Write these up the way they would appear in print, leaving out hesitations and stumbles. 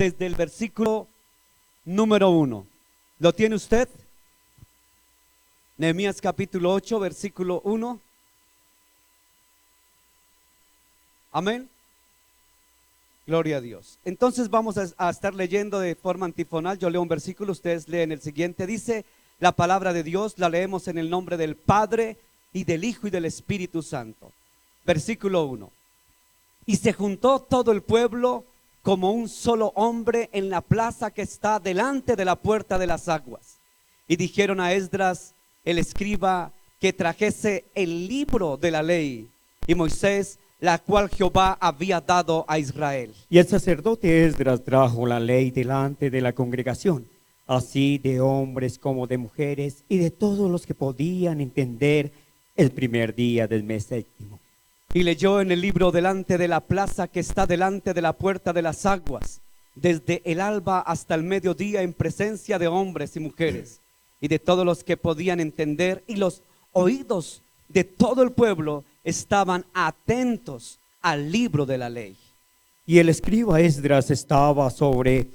desde el versículo número 1. ¿Lo tiene usted? Nehemías capítulo 8, versículo 1. Amén. Gloria a Dios. Entonces vamos a estar leyendo de forma antifonal. Yo leo un versículo, ustedes leen el siguiente. Dice la palabra de Dios, la leemos en el nombre del Padre y del Hijo y del Espíritu Santo. Versículo 1. Y se juntó todo el pueblo como un solo hombre en la plaza que está delante de la puerta de las aguas. Y dijeron a Esdras, el escriba, que trajese el libro de la ley, y Moisés, la cual Jehová había dado a Israel. Y el sacerdote Esdras trajo la ley delante de la congregación, así de hombres como de mujeres, y de todos los que podían entender el primer día del mes séptimo. Y leyó en el libro delante de la plaza que está delante de la puerta de las aguas, desde el alba hasta el mediodía, en presencia de hombres y mujeres, y de todos los que podían entender, y los oídos de todo el pueblo estaban atentos al libro de la ley. Y el escriba Esdras estaba sobre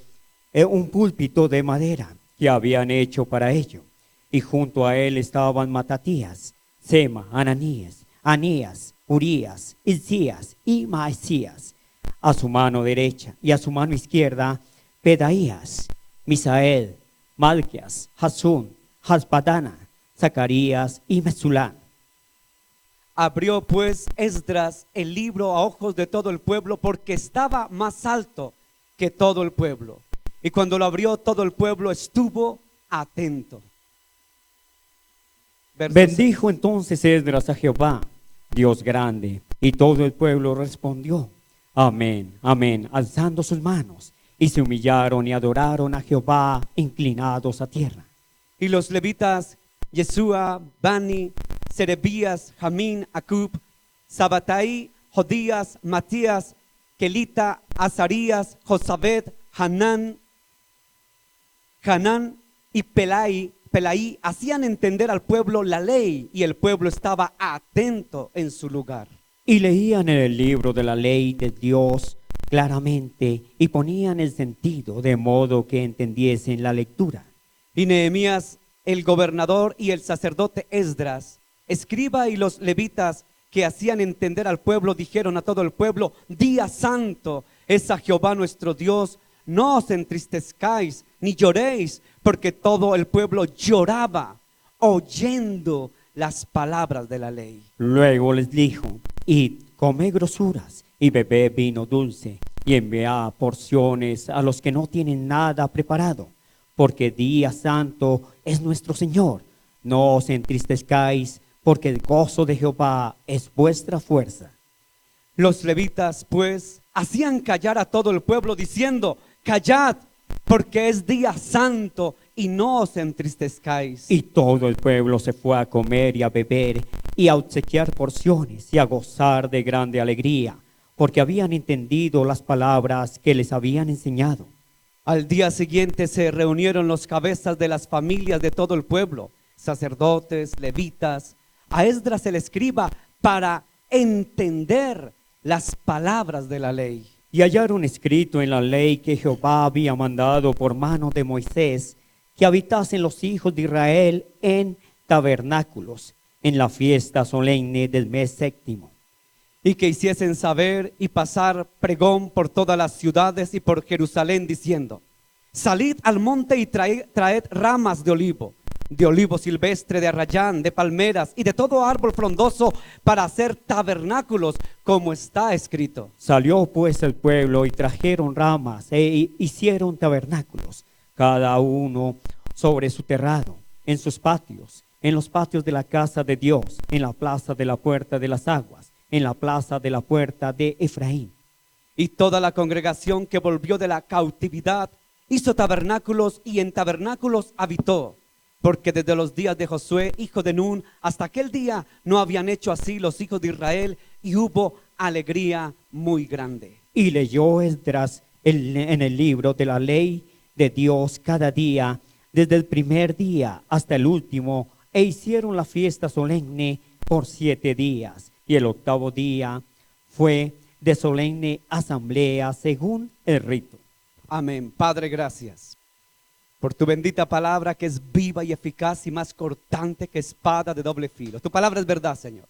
un púlpito de madera que habían hecho para ello, y junto a él estaban Matatías, Sema, Anías, Urías, Hilcías y Maasías, a su mano derecha, y a su mano izquierda Pedaías, Misael, Malquías, Hasún, Hasbadana, Zacarías y Mesulán. Abrió pues Esdras el libro a ojos de todo el pueblo, porque estaba más alto que todo el pueblo. Y cuando lo abrió, todo el pueblo estuvo atento. Bendijo entonces Esdras a Jehová, Dios grande, y todo el pueblo respondió, amén, amén, alzando sus manos, y se humillaron y adoraron a Jehová, inclinados a tierra. Y los levitas, Yeshua, Bani, Serebías, Jamín, Acub, Sabatai, Jodías, Matías, Kelita, Azarías, Josabed, Hanán y Pelaí hacían entender al pueblo la ley, y el pueblo estaba atento en su lugar. Y leían en el libro de la ley de Dios claramente, y ponían el sentido de modo que entendiesen la lectura. Y Nehemías, el gobernador, y el sacerdote Esdras, escriba, y los levitas que hacían entender al pueblo, dijeron a todo el pueblo, día santo es a Jehová nuestro Dios, no os entristezcáis ni lloréis, porque todo el pueblo lloraba oyendo las palabras de la ley. Luego les dijo, id, come grosuras y bebé vino dulce, y enviad porciones a los que no tienen nada preparado, porque día santo es nuestro Señor. No os entristezcáis, porque el gozo de Jehová es vuestra fuerza. Los levitas pues hacían callar a todo el pueblo, diciendo, callad, porque es día santo, y no os entristezcáis. Y todo el pueblo se fue a comer y a beber, y a obsequiar porciones, y a gozar de grande alegría, porque habían entendido las palabras que les habían enseñado. Al día siguiente se reunieron los cabezas de las familias de todo el pueblo, sacerdotes, levitas, a Esdras el escriba, para entender las palabras de la ley. Y hallaron escrito en la ley que Jehová había mandado por mano de Moisés, que habitasen los hijos de Israel en tabernáculos, en la fiesta solemne del mes séptimo. Y que hiciesen saber y pasar pregón por todas las ciudades y por Jerusalén, diciendo, salid al monte y traed ramas de olivo silvestre, de arrayán, de palmeras y de todo árbol frondoso, para hacer tabernáculos, como está escrito. Salió pues el pueblo y trajeron ramas e hicieron tabernáculos, cada uno sobre su terrado, en sus patios, en los patios de la casa de Dios, en la plaza de la puerta de las aguas, en la plaza de la puerta de Efraín. Y toda la congregación que volvió de la cautividad hizo tabernáculos, y en tabernáculos habitó, porque desde los días de Josué, hijo de Nun, hasta aquel día no habían hecho así los hijos de Israel, y hubo alegría muy grande. Y leyó Esdras en el libro de la ley de Dios cada día, desde el primer día hasta el último, e hicieron la fiesta solemne por 7 días, y el 8º día fue de solemne asamblea según el rito. Amén. Padre, gracias por tu bendita palabra que es viva y eficaz y más cortante que espada de doble filo. Tu palabra es verdad, Señor.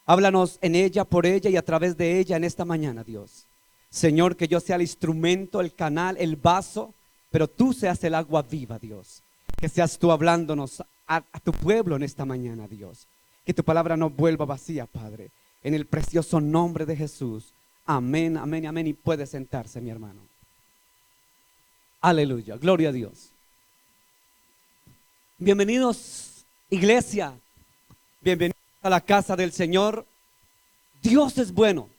Háblanos en ella, por ella y a través de ella en esta mañana, Dios. Señor, que yo sea el instrumento, el canal, el vaso, pero tú seas el agua viva, Dios. Que seas tú hablándonos a tu pueblo en esta mañana, Dios. Que tu palabra no vuelva vacía, Padre. En el precioso nombre de Jesús. Amén, amén, amén. Y puede sentarse, mi hermano. Aleluya, gloria a Dios. Bienvenidos, iglesia. Bienvenidos a la casa del Señor. Dios es bueno.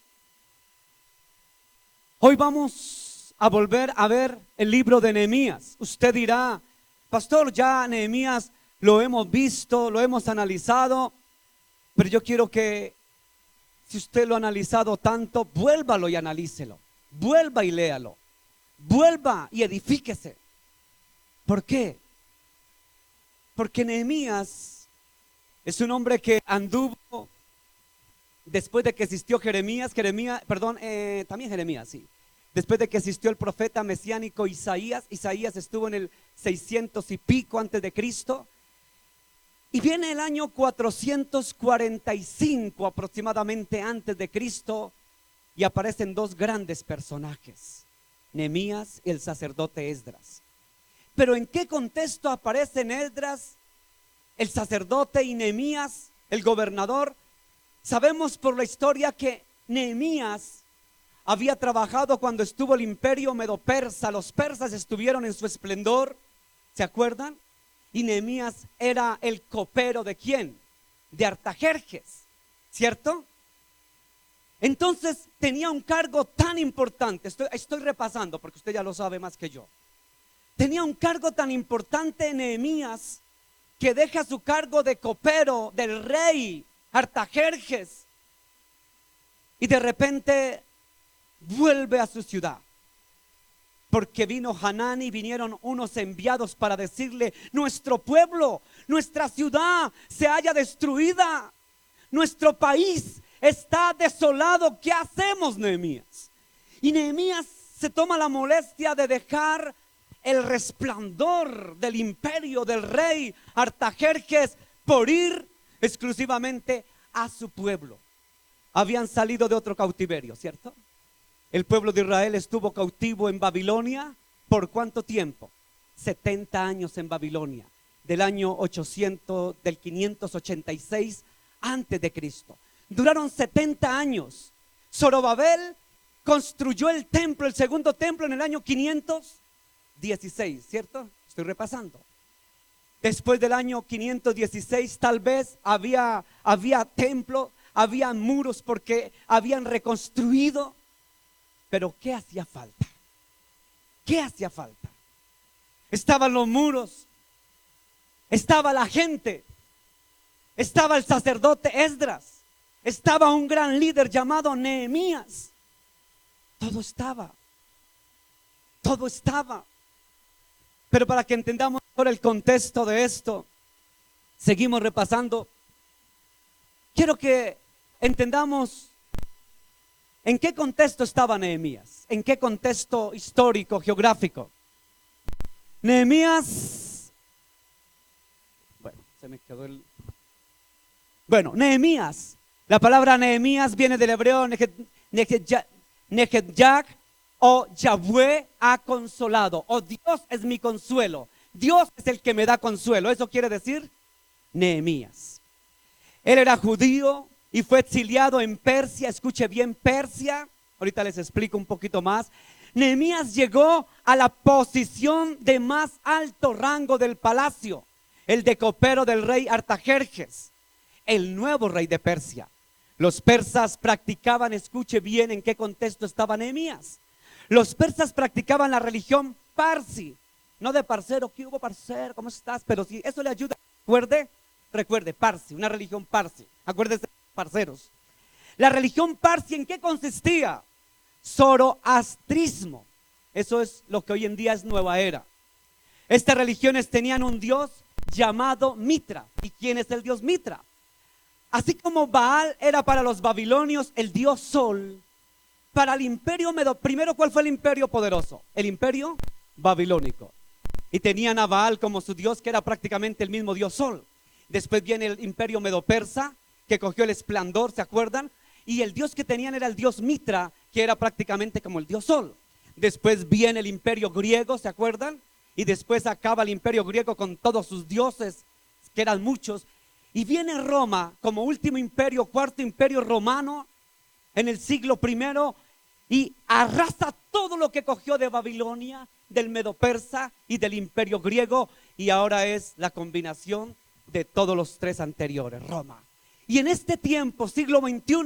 Hoy vamos a volver a ver el libro de Nehemías. Usted dirá, pastor, ya Nehemías lo hemos visto, lo hemos analizado, pero yo quiero que si usted lo ha analizado tanto, vuélvalo y analícelo, vuelva y léalo, vuelva y edifíquese. ¿Por qué? Porque Nehemías es un hombre que anduvo después de que existió Jeremías, sí. Después de que existió el profeta mesiánico Isaías estuvo en el 600 y pico antes de Cristo. Y viene el año 445 aproximadamente antes de Cristo y aparecen dos grandes personajes, Nehemías y el sacerdote Esdras. Pero ¿en qué contexto aparecen Esdras, el sacerdote, y Nehemías, el gobernador? Sabemos por la historia que Nehemías había trabajado cuando estuvo el imperio medo-persa. Los persas estuvieron en su esplendor, ¿se acuerdan? Y Nehemías era el copero ¿de quién? De Artajerjes, ¿cierto? Entonces tenía un cargo tan importante. Estoy repasando porque usted ya lo sabe más que yo. Tenía un cargo tan importante Nehemías que deja su cargo de copero del rey Artajerjes y de repente vuelve a su ciudad, porque vino Hanani, vinieron unos enviados para decirle: nuestro pueblo, nuestra ciudad se halla destruida, nuestro país está desolado, ¿qué hacemos, Nehemías? Y Nehemías se toma la molestia de dejar el resplandor del imperio del rey Artajerjes por ir exclusivamente a su pueblo. Habían salido de otro cautiverio, ¿cierto? El pueblo de Israel estuvo cautivo en Babilonia. ¿Por cuánto tiempo? 70 años en Babilonia, del año 586 antes de Cristo. Duraron 70 años. Zorobabel construyó el templo, el segundo templo, en el año 516, ¿cierto? Estoy repasando. Después del año 516 tal vez había templo, había muros porque habían reconstruido. Pero ¿qué hacía falta? ¿Qué hacía falta? Estaban los muros, estaba la gente, estaba el sacerdote Esdras, estaba un gran líder llamado Nehemías. Todo estaba. Pero para que entendamos mejor el contexto de esto, seguimos repasando. Quiero que entendamos en qué contexto estaba Nehemías, en qué contexto histórico, geográfico. Nehemías, Nehemías, la palabra Nehemías viene del hebreo Nejedjak, o Yahweh ha consolado, o Dios es mi consuelo, Dios es el que me da consuelo. Eso quiere decir Nehemías. Él era judío y fue exiliado en Persia. Escuche bien, Persia. Ahorita les explico un poquito más. Nehemías llegó a la posición de más alto rango del palacio, el de copero del rey Artajerjes, el nuevo rey de Persia. Los persas practicaban, escuche bien en qué contexto estaba Nehemías. Los persas practicaban la religión parsi, no de parcero. ¿Qué hubo, parcero? ¿Cómo estás? Pero si eso le ayuda, recuerde, parsi, una religión parsi. Acuérdese, parceros. La religión parsi, ¿en qué consistía? Zoroastrismo. Eso es lo que hoy en día es Nueva Era. Estas religiones tenían un dios llamado Mitra. ¿Y quién es el dios Mitra? Así como Baal era para los babilonios el dios sol, para el imperio medo. Primero, ¿cuál fue el imperio poderoso? El imperio babilónico. Y tenían a Baal como su dios, que era prácticamente el mismo dios Sol. Después viene el imperio medo-persa, que cogió el esplendor, ¿se acuerdan? Y el dios que tenían era el dios Mitra, que era prácticamente como el dios Sol. Después viene el imperio griego, ¿se acuerdan? Y después acaba el imperio griego con todos sus dioses, que eran muchos. Y viene Roma como último imperio, cuarto imperio romano, en el siglo I, y arrasa todo lo que cogió de Babilonia, del Medo-Persa y del imperio griego, y ahora es la combinación de todos los tres anteriores, Roma. Y en este tiempo, siglo XXI,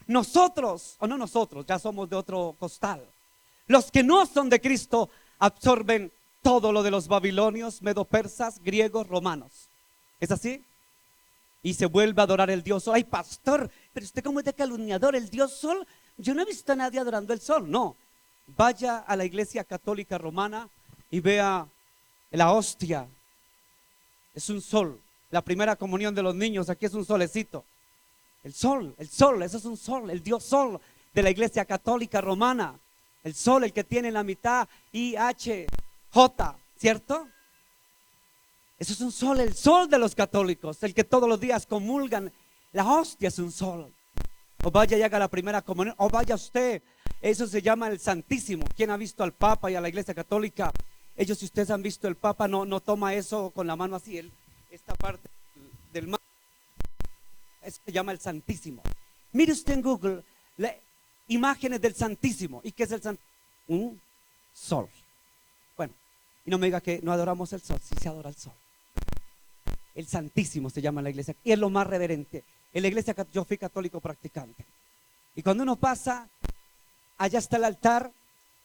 nosotros, o no nosotros, ya somos de otro costal. Los que no son de Cristo absorben todo lo de los babilonios, medo-persas, griegos, romanos. ¿Es así? Y se vuelve a adorar el dios Sol. Ay, pastor, pero usted cómo es de calumniador, el dios Sol. Yo no he visto a nadie adorando el sol. No, vaya a la iglesia católica romana y vea la hostia. Es un sol. La primera comunión de los niños aquí es un solecito. El sol, eso es un sol, el dios Sol de la iglesia católica romana. El sol, el que tiene en la mitad IHJ, ¿cierto? Eso es un sol, el sol de los católicos, el que todos los días comulgan. La hostia es un sol. O vaya y haga la primera comunión, o vaya usted, eso se llama el Santísimo. ¿Quién ha visto al Papa y a la iglesia católica? Ellos, si ustedes han visto el Papa, no toma eso con la mano así, esta parte del mano, eso se llama el Santísimo. Mire usted en Google imágenes del Santísimo. ¿Y qué es el Santísimo? Un sol. Bueno, y no me diga que no adoramos el sol, sí se adora el sol. El Santísimo se llama en la iglesia, y es lo más reverente. En la iglesia yo fui católico practicante, y cuando uno pasa, allá está el altar,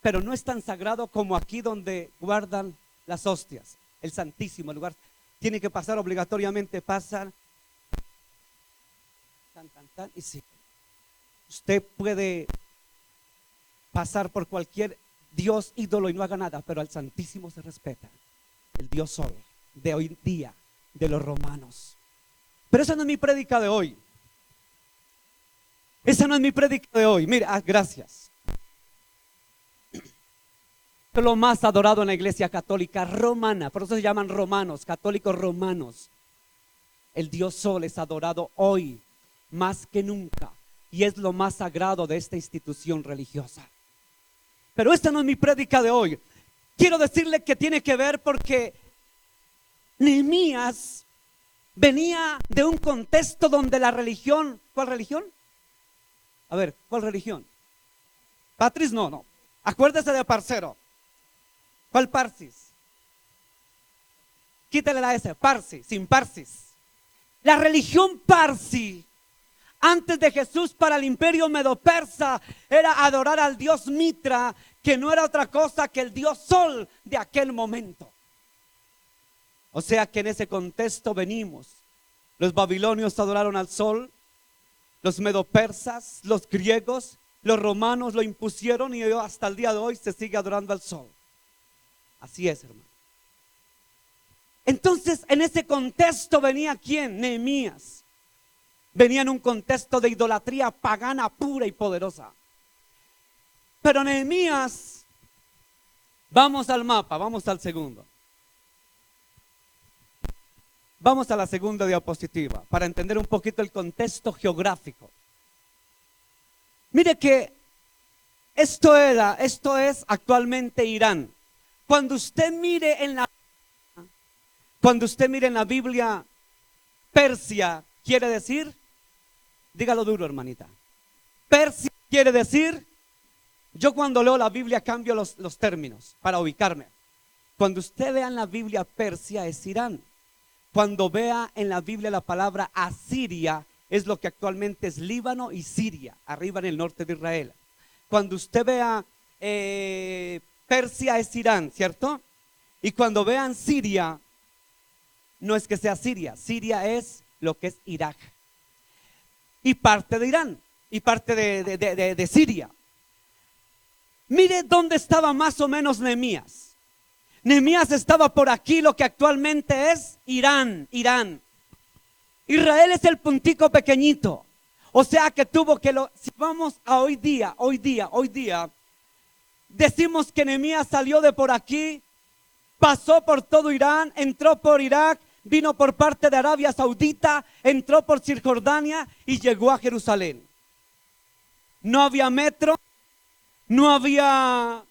pero no es tan sagrado como aquí donde guardan las hostias. El Santísimo, el lugar, tiene que pasar obligatoriamente, pasan, y sí. Usted puede pasar por cualquier dios, ídolo y no haga nada, pero al Santísimo se respeta. El dios Sol de hoy día, de los romanos. Pero esa no es mi prédica de hoy. Esa no es mi prédica de hoy. Mira, gracias. Lo más adorado en la iglesia católica romana, por eso se llaman romanos, católicos romanos. El dios Sol es adorado hoy más que nunca, y es lo más sagrado de esta institución religiosa. Pero esta no es mi prédica de hoy. Quiero decirle que tiene que ver porque Nehemías venía de un contexto donde la religión, ¿cuál religión? A ver, ¿cuál religión? Patris, no. Acuérdese de parcero. ¿Cuál parsis? Quítale la S, parsi, sin parsis. La religión parsi, antes de Jesús, para el imperio medo-persa, era adorar al dios Mitra, que no era otra cosa que el dios Sol de aquel momento. O sea que en ese contexto venimos. Los babilonios adoraron al sol, los medo-persas, los griegos, los romanos lo impusieron, y hasta el día de hoy se sigue adorando al sol. Así es, hermano. Entonces, en ese contexto venía ¿quién? Nehemías. Venía en un contexto de idolatría pagana pura y poderosa. Pero Nehemías, vamos al mapa, vamos al segundo. Vamos a la segunda diapositiva para entender un poquito el contexto geográfico. Mire que esto es actualmente Irán. Cuando usted mire en la Biblia, Persia quiere decir, dígalo duro, hermanita. Persia quiere decir, yo cuando leo la Biblia cambio los términos para ubicarme. Cuando usted vea en la Biblia Persia es Irán. Cuando vea en la Biblia la palabra Asiria, es lo que actualmente es Líbano y Siria, arriba en el norte de Israel. Cuando usted vea Persia es Irán, ¿cierto? Y cuando vean Siria, no es que sea Siria, Siria es lo que es Irak. Y parte de Irán, y parte de Siria. Mire dónde estaba más o menos Nehemías. Nehemías estaba por aquí, lo que actualmente es Irán. Israel es el puntico pequeñito. O sea que tuvo que si vamos a hoy día, decimos que Nehemías salió de por aquí, pasó por todo Irán, entró por Irak, vino por parte de Arabia Saudita, entró por Cisjordania y llegó a Jerusalén. No había metro, no había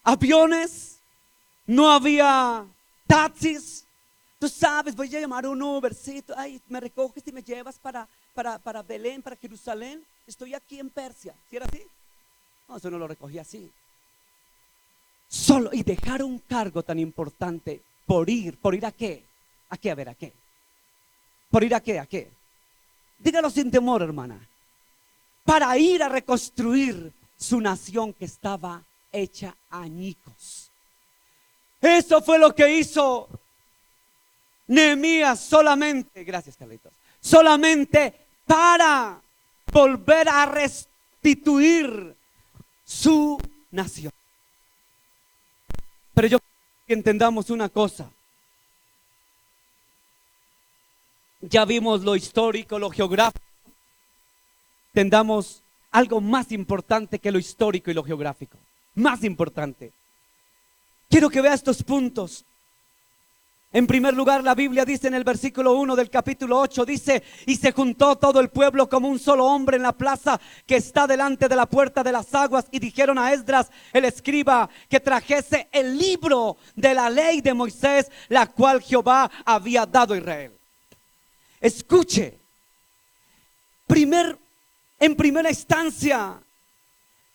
aviones, no había taxis. Tú sabes, voy a llamar a un Ubercito, ay, me recoges y me llevas para Belén, para Jerusalén. Estoy aquí en Persia. ¿Sí era así? No, eso no lo recogí así. Solo y dejar un cargo tan importante por ir a qué, a qué, por ir a qué, dígalo sin temor, hermana, para ir a reconstruir su nación que estaba hecha añicos. Eso fue lo que hizo Nehemías solamente, gracias Carlitos, solamente para volver a restituir su nación. Pero yo quiero que entendamos una cosa. Ya vimos lo histórico, lo geográfico. Entendamos algo más importante que lo histórico y lo geográfico. Más importante. Quiero que vea estos puntos. En primer lugar, la Biblia dice en el versículo 1 del capítulo 8, dice: y se juntó todo el pueblo como un solo hombre en la plaza que está delante de la puerta de las aguas, y dijeron a Esdras el escriba que trajese el libro de la ley de Moisés, la cual Jehová había dado a Israel. Escuche, en primera instancia,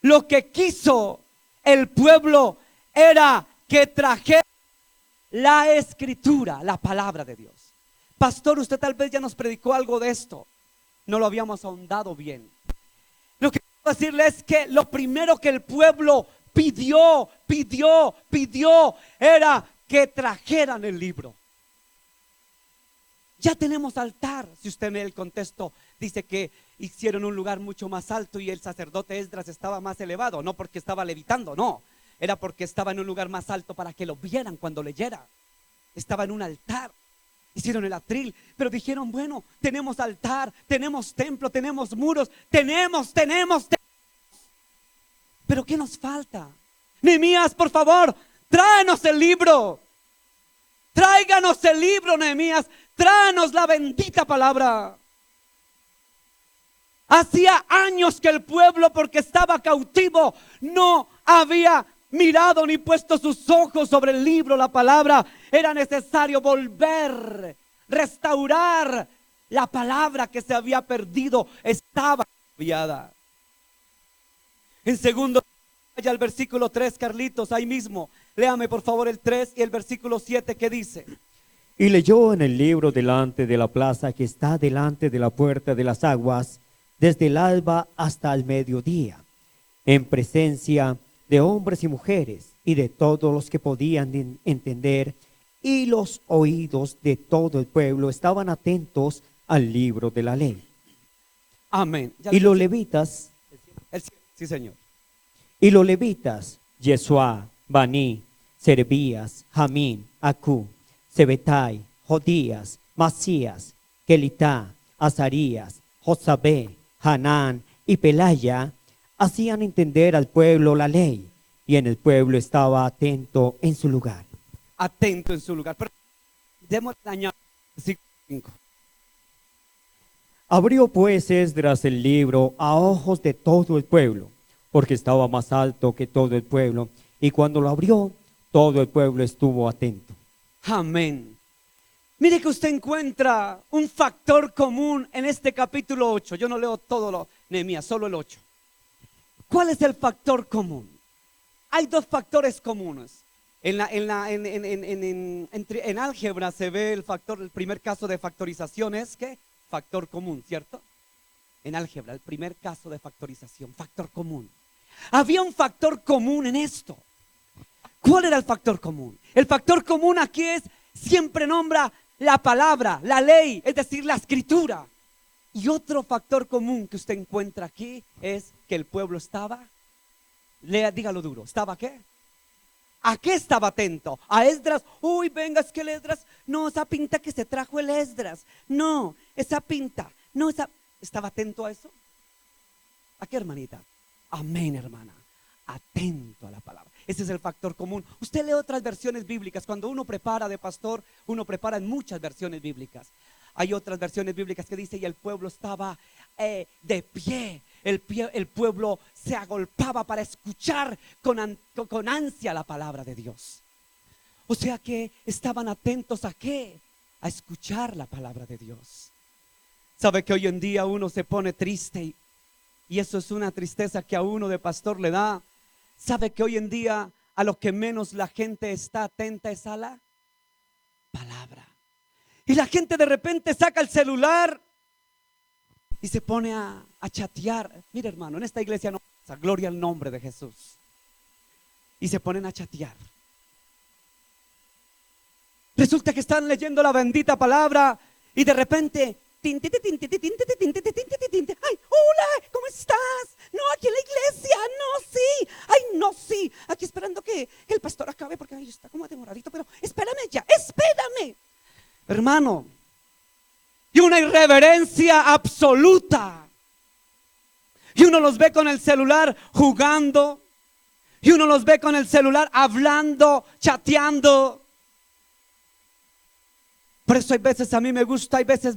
lo que quiso el pueblo era que trajera la escritura, la palabra de Dios. Pastor, usted tal vez ya nos predicó algo de esto, no lo habíamos ahondado bien. Lo que quiero decirle es que lo primero que el pueblo pidió era que trajeran el libro. Ya tenemos altar. Si usted lee el contexto, dice que hicieron un lugar mucho más alto y el sacerdote Esdras estaba más elevado, no porque estaba levitando, no. Era porque estaba en un lugar más alto para que lo vieran cuando leyera. Estaba en un altar. Hicieron el atril, pero dijeron: bueno, tenemos altar, tenemos templo, tenemos muros, tenemos. Pero ¿qué nos falta? Nehemías, por favor, tráenos el libro. Tráiganos el libro, Nehemías. Tráenos la bendita palabra. Hacía años que el pueblo, porque estaba cautivo, no había mirado ni puesto sus ojos sobre el libro, la palabra. Era necesario volver, restaurar la palabra que se había perdido, estaba cambiada. En segundo, vaya al versículo 3, Carlitos, ahí mismo. Léame por favor el 3 y el versículo 7, ¿qué dice? Y leyó en el libro delante de la plaza que está delante de la puerta de las aguas, desde el alba hasta el mediodía, en presencia de hombres y mujeres y de todos los que podían entender, y los oídos de todo el pueblo estaban atentos al libro de la ley. Amén. Y los levitas, sí señor. Y los levitas, Jesuá, Baní, Serebías, Jamín, Acú, Sebetai, Jodías, Masías, Kelitá, Azarías, Josabé, Hanán y Pelaya, hacían entender al pueblo la ley, y en el pueblo estaba atento en su lugar. Atento en su lugar. Pero demos daño. Versículo 5. Abrió pues Esdras el libro a ojos de todo el pueblo, porque estaba más alto que todo el pueblo, y cuando lo abrió, todo el pueblo estuvo atento. Amén. Mire que usted encuentra un factor común en este capítulo 8. Yo no leo todo lo Nehemías, solo el 8. ¿Cuál es el factor común? Hay dos factores comunes. En álgebra se ve el primer caso de factorización es ¿qué? Factor común, ¿cierto? En álgebra, el primer caso de factorización, factor común. Había un factor común en esto. ¿Cuál era el factor común? El factor común aquí siempre nombra la palabra, la ley, es decir, la escritura. Y otro factor común que usted encuentra aquí es que el pueblo estaba, dígalo duro, ¿estaba qué? ¿A qué estaba atento? A Esdras. Uy, venga, es que el Esdras, no, esa pinta que se trajo el Esdras, no, esa pinta, no, esa. estaba atento a eso? ¿A qué, hermanita? Amén, hermana. Atento a la palabra. Ese es el factor común. Usted lee otras versiones bíblicas. Cuando uno prepara de pastor, uno prepara en muchas versiones bíblicas. Hay otras versiones bíblicas que dice: y el pueblo estaba de pie. El pueblo se agolpaba para escuchar con ansia la palabra de Dios. O sea que estaban atentos ¿a qué? A escuchar la palabra de Dios. Sabe que hoy en día uno se pone triste y eso es una tristeza que a uno de pastor le da. Sabe que hoy en día a lo que menos la gente está atenta es a la palabra. Y la gente de repente saca el celular y se pone a chatear. Mire, hermano, en esta iglesia no pasa, gloria al nombre de Jesús. Y se ponen a chatear. Resulta que están leyendo la bendita palabra y de repente, ay, hola, ¿cómo estás? No, aquí en la iglesia, no, sí, ay, no, sí, aquí esperando que el pastor acabe porque ay, está como demoradito, pero espérame ya, espérame, hermano. Y una irreverencia absoluta. Y uno los ve con el celular jugando, y uno los ve con el celular hablando, chateando. Por eso hay veces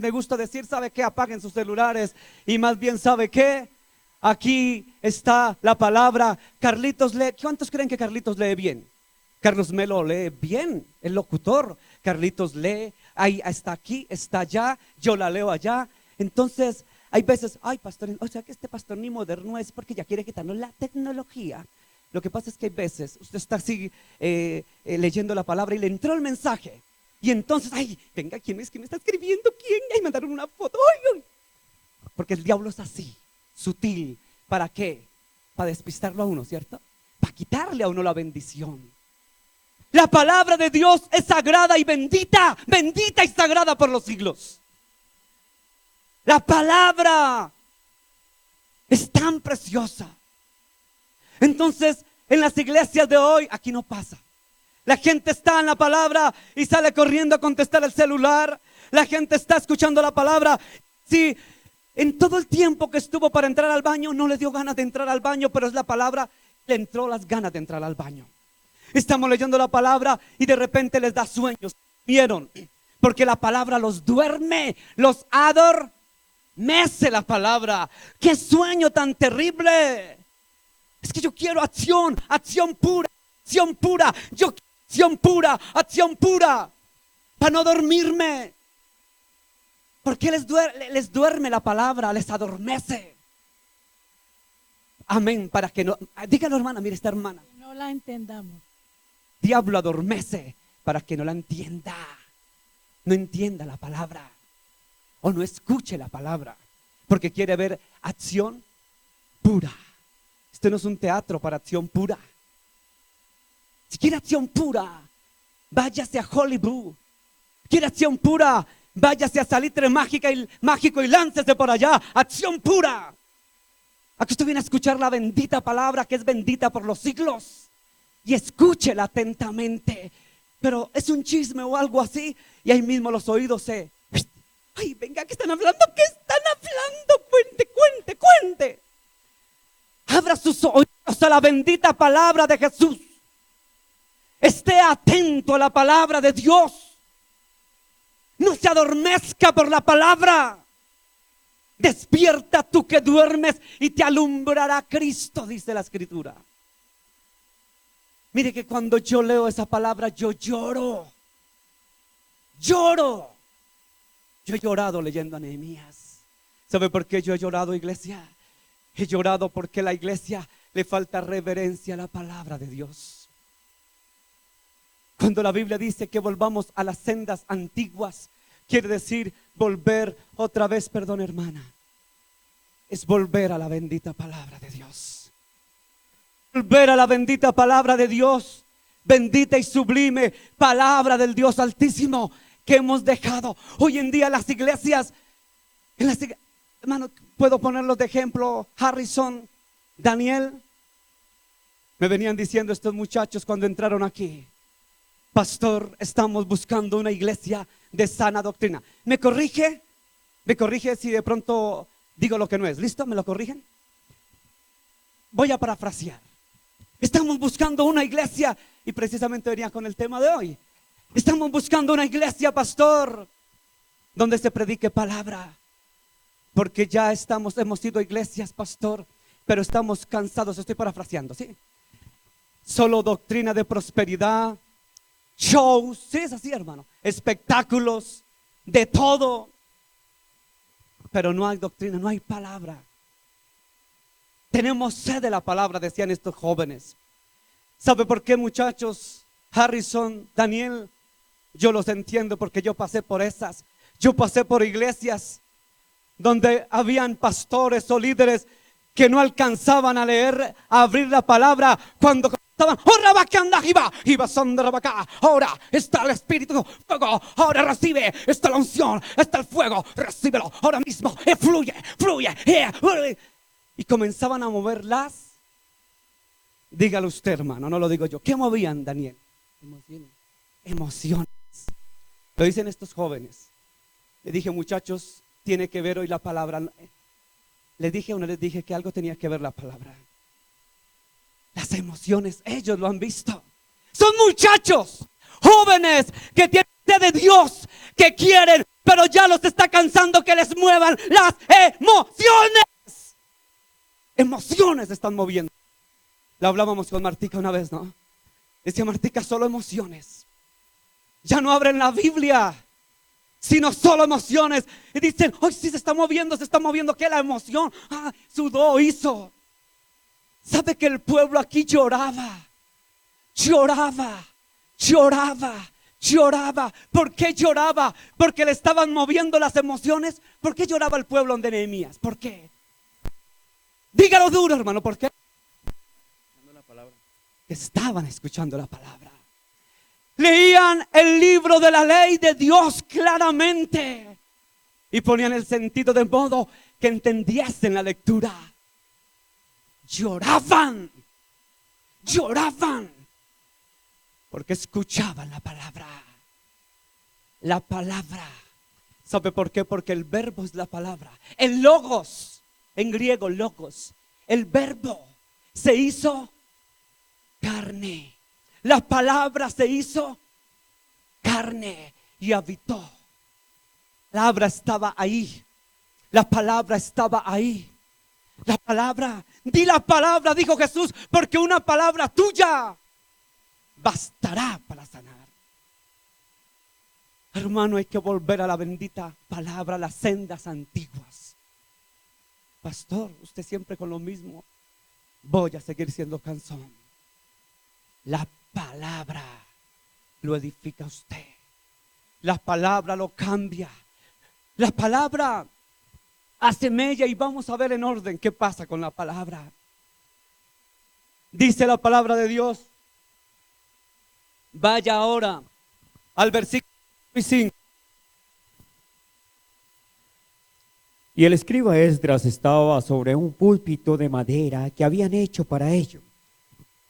me gusta decir, ¿sabe qué? Apaguen sus celulares y más bien, ¿sabe qué? Aquí está la palabra. Carlitos lee. ¿Cuántos creen que Carlitos lee bien? Carlos Melo lee bien, el locutor. Carlitos lee, ahí está aquí, está allá, yo la leo allá. Entonces, hay veces, ay, pastor, o sea que este pastor ni moderno es porque ya quiere quitarnos la tecnología. Lo que pasa es que hay veces, usted está así leyendo la palabra y le entró el mensaje. Y entonces, ay, venga, ¿quién es que me está escribiendo? ¿Quién? Ay, mandaron una foto. Ay, ay. Porque el diablo es así, sutil. ¿Para qué? Para despistarlo a uno, ¿cierto? Para quitarle a uno la bendición. La palabra de Dios es sagrada y bendita, bendita y sagrada por los siglos. La palabra es tan preciosa. Entonces, en las iglesias de hoy, aquí no pasa. La gente está en la palabra y sale corriendo a contestar el celular. La gente está escuchando la palabra. Sí, en todo el tiempo que estuvo para entrar al baño, no le dio ganas de entrar al baño, pero es la palabra, le entró las ganas de entrar al baño. Estamos leyendo la palabra y de repente les da sueños. ¿Vieron? Porque la palabra los duerme, los adormece la palabra. ¡Qué sueño tan terrible! Es que yo quiero acción, acción pura, acción pura. Yo quiero acción pura, para no dormirme. Porque les duerme la palabra, les adormece. Amén, para que no, dígalo hermana, mire esta hermana. No la entendamos. Diablo adormece para que no la entienda. No entienda la palabra. O no escuche la palabra. Porque quiere ver acción pura. Esto no es un teatro para acción pura. Si quiere acción pura, váyase a Hollywood. Quiere acción pura, váyase a Salitre Mágico y láncese por allá. Acción pura. Aquí usted viene a escuchar la bendita palabra que es bendita por los siglos. Y escúchela atentamente. Pero es un chisme o algo así. Y ahí mismo los oídos se... Ay, venga, ¿qué están hablando? ¿Qué están hablando? Cuente. Abra sus oídos a la bendita palabra de Jesús. Esté atento a la palabra de Dios. No se adormezca por la palabra. Despierta tú que duermes y te alumbrará Cristo, dice la Escritura. Mire que cuando yo leo esa palabra yo lloro. Yo he llorado leyendo a Nehemías. ¿Sabe por qué yo he llorado, iglesia? He llorado porque a la iglesia le falta reverencia a la palabra de Dios. Cuando la Biblia dice que volvamos a las sendas antiguas, quiere decir volver otra vez, perdón hermana, es volver a la bendita palabra de Dios. Volver a la bendita palabra de Dios, bendita y sublime palabra del Dios Altísimo que hemos dejado. Hoy en día las iglesias, hermano, puedo ponerlos de ejemplo, Harrison, Daniel. Me venían diciendo estos muchachos cuando entraron aquí: pastor, estamos buscando una iglesia de sana doctrina. ¿Me corrige si de pronto Digo lo que no es. ¿Listo? ¿Me lo corrigen? Voy a parafrasear. Estamos buscando una iglesia, y precisamente venía con el tema de hoy. Estamos buscando una iglesia, pastor, donde se predique palabra. Porque ya hemos sido iglesias, pastor, pero estamos cansados. Estoy parafraseando, ¿sí? Solo doctrina de prosperidad, shows, sí es así, hermano, espectáculos, de todo. Pero no hay doctrina, no hay palabra. Tenemos sed de la palabra, decían estos jóvenes. ¿Sabe por qué, muchachos? Harrison, Daniel, yo los entiendo porque yo pasé por esas. Yo pasé por iglesias donde habían pastores o líderes que no alcanzaban a leer, a abrir la palabra cuando estaban. Ahora está el Espíritu, fuego, ahora recibe, está la unción, está el fuego, recíbelo ahora mismo, fluye, y comenzaban a moverlas. Dígalo usted, hermano, no lo digo yo. ¿Qué movían, Daniel? Emociones. Lo dicen estos jóvenes. Le dije, muchachos, tiene que ver hoy la palabra. Les dije que algo tenía que ver la palabra. Las emociones, ellos lo han visto. Son muchachos, jóvenes que tienen sed de Dios, que quieren, pero ya los está cansando que les muevan las emociones. Emociones están moviendo. Lo hablábamos con Martica una vez, ¿no? Decía Martica, solo emociones. Ya no abren la Biblia, sino solo emociones. Y dicen, hoy sí se está moviendo. ¿Qué? La emoción. Sudó, hizo. ¿Sabe que el pueblo aquí lloraba? ¿Por qué lloraba? Porque le estaban moviendo las emociones. ¿Por qué lloraba el pueblo de Nehemías? ¿Por qué? Dígalo duro, hermano, ¿por qué? Estaban escuchando la palabra. Leían el libro de la ley de Dios claramente y ponían el sentido de modo que entendiesen la lectura. Lloraban porque escuchaban la palabra. La palabra. ¿Sabe por qué? Porque el verbo es la palabra. El logos, en griego logos, el verbo se hizo carne. La palabra se hizo carne y habitó. La palabra estaba ahí. La palabra estaba ahí. La palabra, di la palabra, dijo Jesús, porque una palabra tuya bastará para sanar. Hermano, hay que volver a la bendita palabra, las sendas antiguas. Pastor, usted siempre con lo mismo. Voy a seguir siendo cansón. La palabra lo edifica a usted. La palabra lo cambia. La palabra hace mella, y vamos a ver en orden qué pasa con la palabra. Dice la palabra de Dios. Vaya ahora al versículo 5. Y el escriba Esdras estaba sobre un púlpito de madera que habían hecho para ello.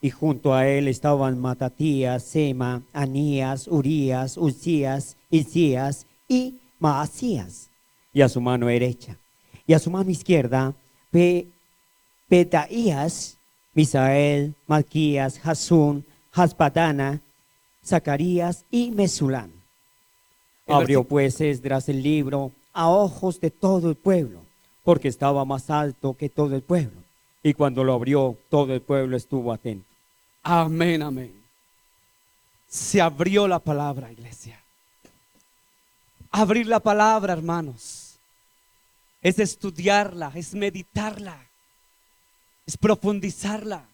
Y junto a él estaban Matatías, Sema, Anías, Urías, Uzías, Hilcías y Maasías. Y a su mano derecha. Y a su mano izquierda, Pedaías, Misael, Malquías, Hasún, Haspadana, Zacarías y Mesulán. Abrió pues Esdras el libro a ojos de todo el pueblo, porque estaba más alto que todo el pueblo. Y cuando lo abrió, todo el pueblo estuvo atento. Amén, amén. Se abrió la palabra, iglesia. Abrir la palabra, hermanos, es estudiarla, es meditarla, es profundizarla.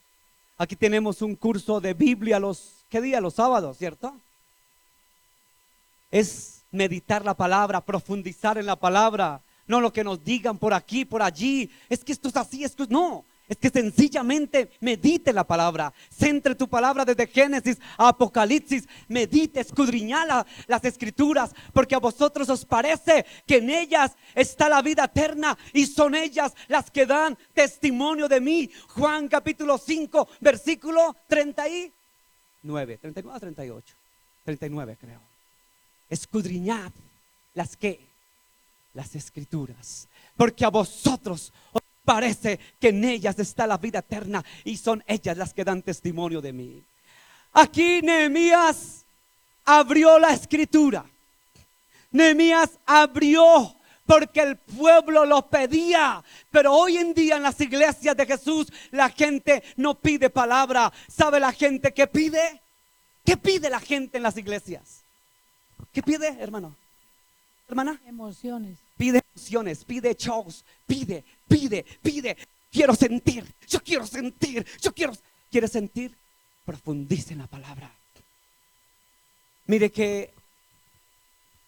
Aquí tenemos un curso de Biblia ¿qué día? Los sábados, ¿cierto? Es meditar la palabra, profundizar en la palabra. No lo que nos digan por aquí, por allí. Es que esto es así, no. Es que sencillamente medite la palabra. Centre tu palabra desde Génesis a Apocalipsis. Medite, escudriñala las escrituras, porque a vosotros os parece que en ellas está la vida eterna y son ellas las que dan testimonio de mí. Juan capítulo 5 versículo 39, 39 a 38, 39 creo. Escudriñad las que las escrituras, porque a vosotros os parece que en ellas está la vida eterna y son ellas las que dan testimonio de mí. Aquí Nehemías abrió la escritura. Nehemías abrió porque el pueblo lo pedía. Pero hoy en día en las iglesias de Jesús la gente no pide palabra. ¿Sabe la gente qué pide? ¿Qué pide la gente en las iglesias? ¿Qué pide, hermano? ¿Hermana? Emociones. Pide emociones, pide shows, pide. Quiero sentir, yo quiero sentir, ¿Quieres sentir? Profundice en la palabra. Mire que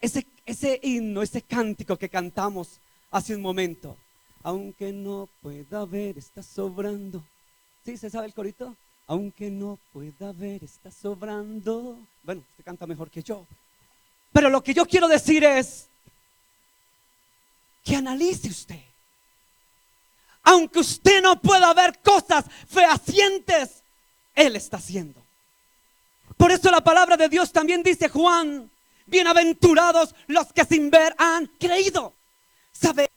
ese himno, ese cántico que cantamos hace un momento, aunque no pueda ver, está sobrando. ¿Sí? ¿Se sabe el corito? Aunque no pueda ver, está sobrando. Bueno, usted canta mejor que yo. Pero lo que yo quiero decir es que analice usted. Aunque usted no pueda ver cosas fehacientes, Él está haciendo. Por eso la palabra de Dios también dice, Juan, bienaventurados los que sin ver han creído. ¿Sabe?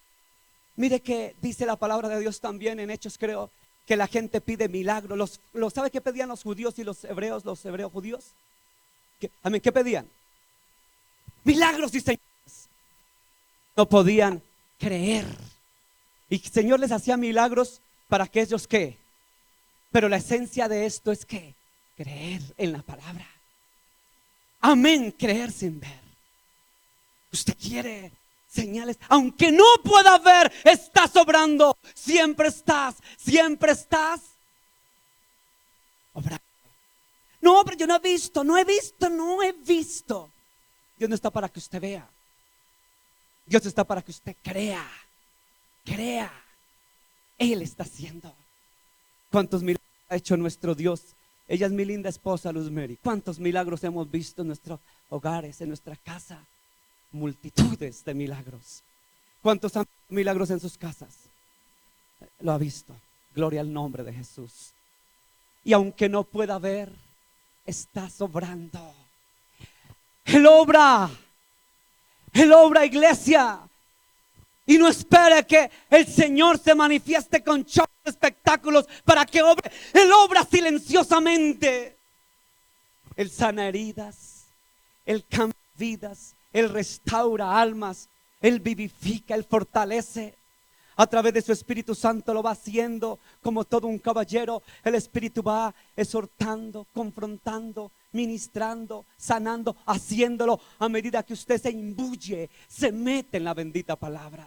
Mire que dice la palabra de Dios también en Hechos, creo, que la gente pide milagros. ¿Sabe qué pedían los judíos y los hebreos judíos? ¿Qué pedían? Milagros y señales. No podían creer. Y el Señor les hacía milagros para que ellos ¿qué? Pero la esencia de esto es que creer en la palabra. Amén, creer sin ver. Usted quiere señales, aunque no pueda ver, está sobrando. Siempre estás obrando. No, pero yo no he visto. Dios no está para que usted vea. Dios está para que usted crea. Él está haciendo. ¿Cuántos milagros ha hecho nuestro Dios? Ella es mi linda esposa, Luz Mary. ¿Cuántos milagros hemos visto en nuestros hogares, en nuestra casa? Multitudes de milagros. ¿Cuántos han visto milagros en sus casas? Lo ha visto. Gloria al nombre de Jesús. Y aunque no pueda ver, está sobrando. Él obra, iglesia. Y no espere que el Señor se manifieste con shows, espectáculos para que obre. Él obra silenciosamente. Él sana heridas, Él cambia vidas, Él restaura almas, Él vivifica, Él fortalece. A través de su Espíritu Santo lo va haciendo como todo un caballero. El Espíritu va exhortando, confrontando, ministrando, sanando, haciéndolo a medida que usted se imbuye, se mete en la bendita palabra.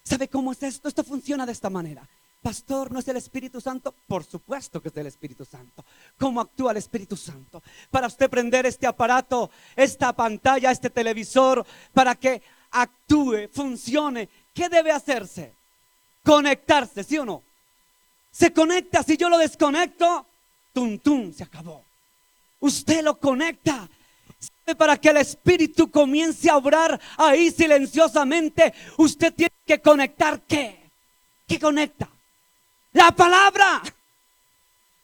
¿Sabe cómo es esto? Esto funciona de esta manera. Pastor, ¿no es el Espíritu Santo? Por supuesto que es el Espíritu Santo. ¿Cómo actúa el Espíritu Santo? Para usted prender este aparato, esta pantalla, este televisor, para que actúe, funcione, ¿qué debe hacerse? Conectarse, ¿sí o no? Se conecta. Si yo lo desconecto, se acabó. Usted lo conecta. Para que el Espíritu comience a obrar ahí silenciosamente, usted tiene que conectar. ¿Qué conecta? La palabra.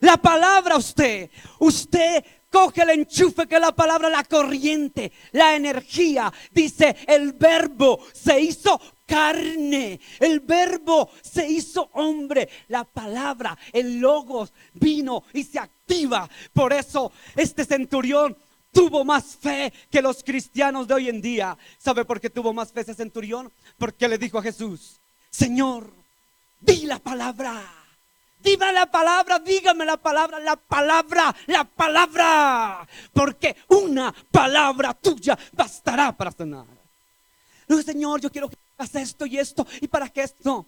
La palabra. Usted coge el enchufe que es la palabra, la corriente, la energía. Dice, el verbo se hizo carne, el verbo se hizo hombre, la palabra, el logos vino y se activa. Por eso este centurión tuvo más fe que los cristianos de hoy en día. ¿Sabe por qué tuvo más fe ese centurión? Porque le dijo a Jesús, Señor, di la palabra. Dime la palabra, dígame la palabra, porque una palabra tuya bastará para sanar. No, Señor, yo quiero que hagas esto y esto, y para que esto, no,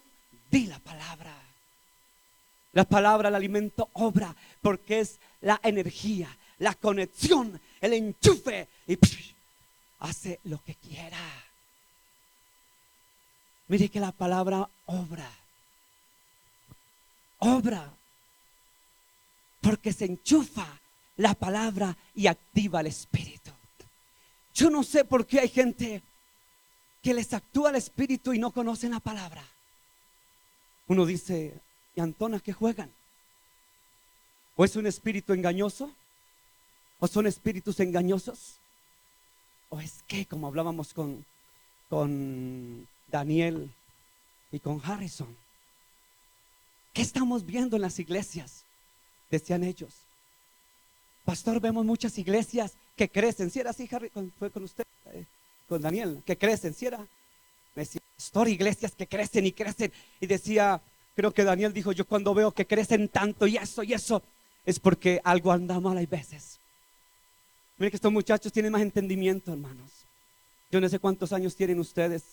di la palabra. La palabra, el alimento, obra, porque es la energía, la conexión, el enchufe, y hace lo que quiera. Mire que la palabra obra, porque se enchufa la palabra y activa el Espíritu. Yo no sé por qué hay gente que les actúa el Espíritu y no conocen la palabra. Uno dice, ¿y Antona qué juegan? ¿O es un espíritu engañoso? ¿O son espíritus engañosos? ¿O es que, como hablábamos con Daniel y con Harrison. ¿Qué estamos viendo en las iglesias? Decían ellos. Pastor, vemos muchas iglesias que crecen. Si era así, Harry, fue con usted, con Daniel, que crecen. Si era, me decía, pastor, iglesias que crecen y crecen. Y decía, creo que Daniel dijo, yo cuando veo que crecen tanto y eso, es porque algo anda mal hay veces. Miren que estos muchachos tienen más entendimiento, hermanos. Yo no sé cuántos años tienen ustedes.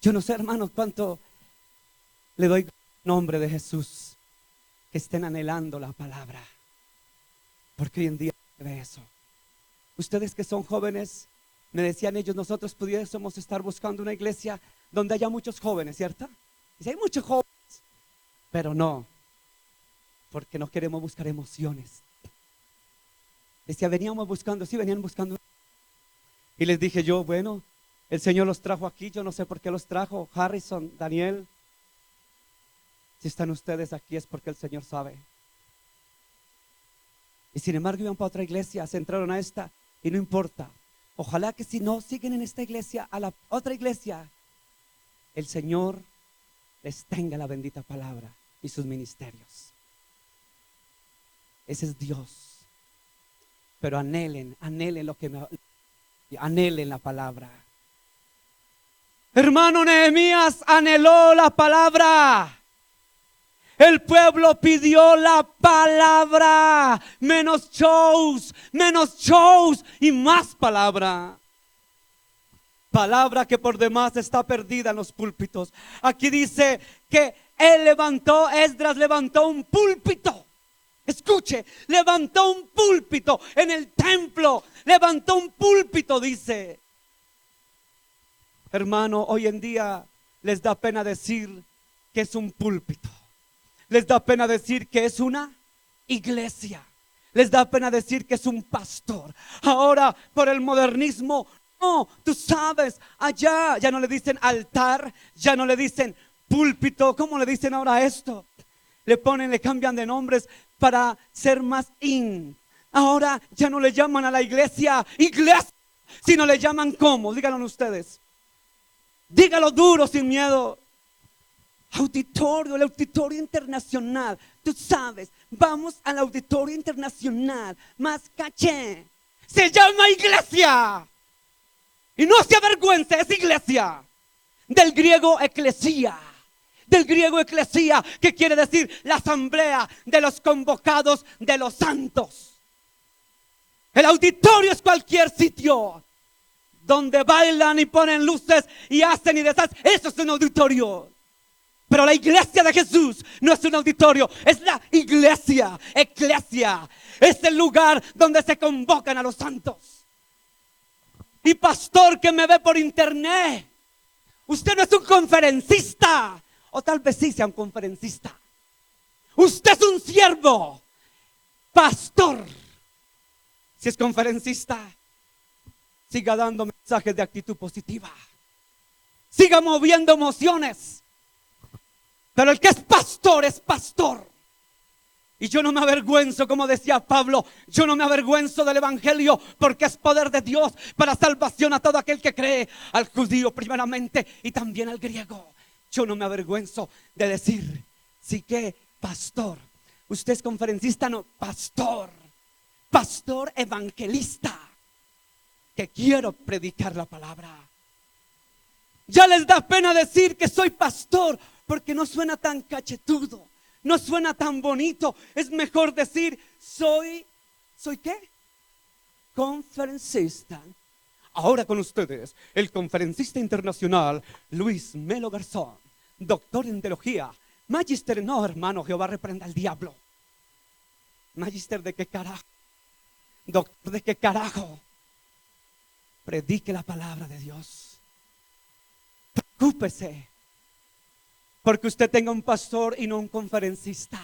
Yo no sé, hermanos, cuánto le doy nombre de Jesús, que estén anhelando la palabra, porque hoy en día se ve eso. Ustedes que son jóvenes, me decían ellos, nosotros pudiésemos estar buscando una iglesia donde haya muchos jóvenes, ¿cierto? Y si hay muchos jóvenes, pero no, porque no queremos buscar emociones. Decía, veníamos buscando, sí, venían buscando. Y les dije yo, bueno, el Señor los trajo aquí, yo no sé por qué los trajo. Harrison, Daniel, si están ustedes aquí es porque el Señor sabe. Y sin embargo iban para otra iglesia, se entraron a esta y no importa. Ojalá que si no siguen en esta iglesia, a la otra iglesia, el Señor les tenga la bendita palabra y sus ministerios. Ese es Dios. Pero anhelen lo que anhelen la palabra. Hermano, Nehemías anheló la palabra. El pueblo pidió la palabra, menos shows y más palabra. Palabra que por demás está perdida en los púlpitos. Aquí dice que Esdras levantó un púlpito. Escuche, levantó un púlpito en el templo, levantó un púlpito, dice. Hermano, hoy en día les da pena decir que es un púlpito. Les da pena decir que es una iglesia. Les da pena decir que es un pastor. Ahora, por el modernismo, no, tú sabes, allá ya no le dicen altar, ya no le dicen púlpito. ¿Cómo le dicen ahora a esto? Le cambian de nombres para ser más in. Ahora ya no le llaman a la iglesia, sino le llaman ¿cómo? Díganlo ustedes. Dígalo duro, sin miedo. Auditorio, el auditorio internacional. Tú sabes, vamos al auditorio internacional, más caché. Se llama iglesia. Y no se avergüence, es iglesia. Del griego eclesía. Del griego eclesía, que quiere decir la asamblea de los convocados de los santos. El auditorio es cualquier sitio donde bailan y ponen luces y hacen y deshacen. Eso es un auditorio. Pero la iglesia de Jesús no es un auditorio, es la iglesia, eclesia. Es el lugar donde se convocan a los santos. Y pastor que me ve por internet, usted no es un conferencista, o tal vez sí sea un conferencista. Usted es un siervo, pastor. Si es conferencista, siga dando mensajes de actitud positiva, siga moviendo emociones. Pero el que es pastor es pastor. Y yo no me avergüenzo, como decía Pablo, yo no me avergüenzo del evangelio, porque es poder de Dios para salvación a todo aquel que cree, al judío primeramente y también al griego. Yo no me avergüenzo de decir, sí que pastor. Usted es conferencista, no, pastor. Pastor evangelista, que quiero predicar la palabra. Ya les da pena decir que soy pastor, porque no suena tan cachetudo, no suena tan bonito. Es mejor decir, ¿soy qué? Conferencista. Ahora con ustedes, el conferencista internacional Luis Melo Garzón, doctor en teología, magíster. No, hermano, Jehová reprenda al diablo. Magíster de qué carajo, doctor de qué carajo. Predique la palabra de Dios. Preocúpese porque usted tenga un pastor y no un conferencista.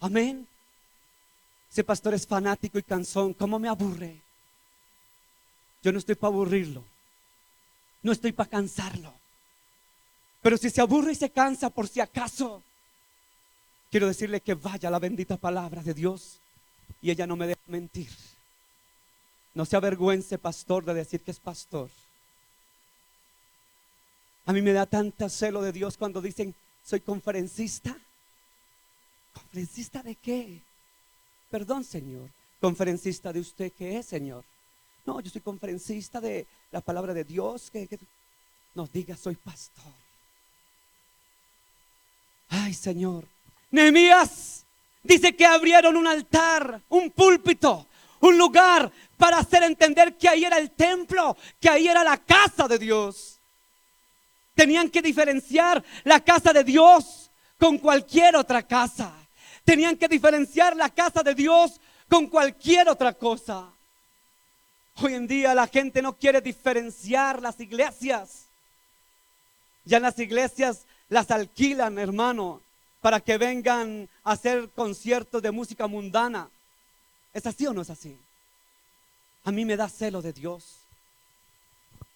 Amén. Ese pastor es fanático y cansón. ¿Cómo me aburre? Yo no estoy para aburrirlo, no estoy para cansarlo. Pero si se aburre y se cansa por si acaso, quiero decirle que vaya a la bendita palabra de Dios y ella no me deja mentir. No se avergüence, pastor, de decir que es pastor. A mí me da tanta celo de Dios cuando dicen, soy conferencista. ¿Conferencista de qué? Perdón, Señor. ¿Conferencista de usted qué es, Señor? No, yo soy conferencista de la palabra de Dios. Que nos diga, soy pastor. Ay, Señor. Nehemías dice que abrieron un altar, un púlpito, un lugar para hacer entender que ahí era el templo, que ahí era la casa de Dios. Tenían que diferenciar la casa de Dios con cualquier otra casa. Tenían que diferenciar la casa de Dios con cualquier otra cosa. Hoy en día la gente no quiere diferenciar las iglesias. Ya las iglesias las alquilan, hermano, para que vengan a hacer conciertos de música mundana. ¿Es así o no es así? A mí me da celo de Dios.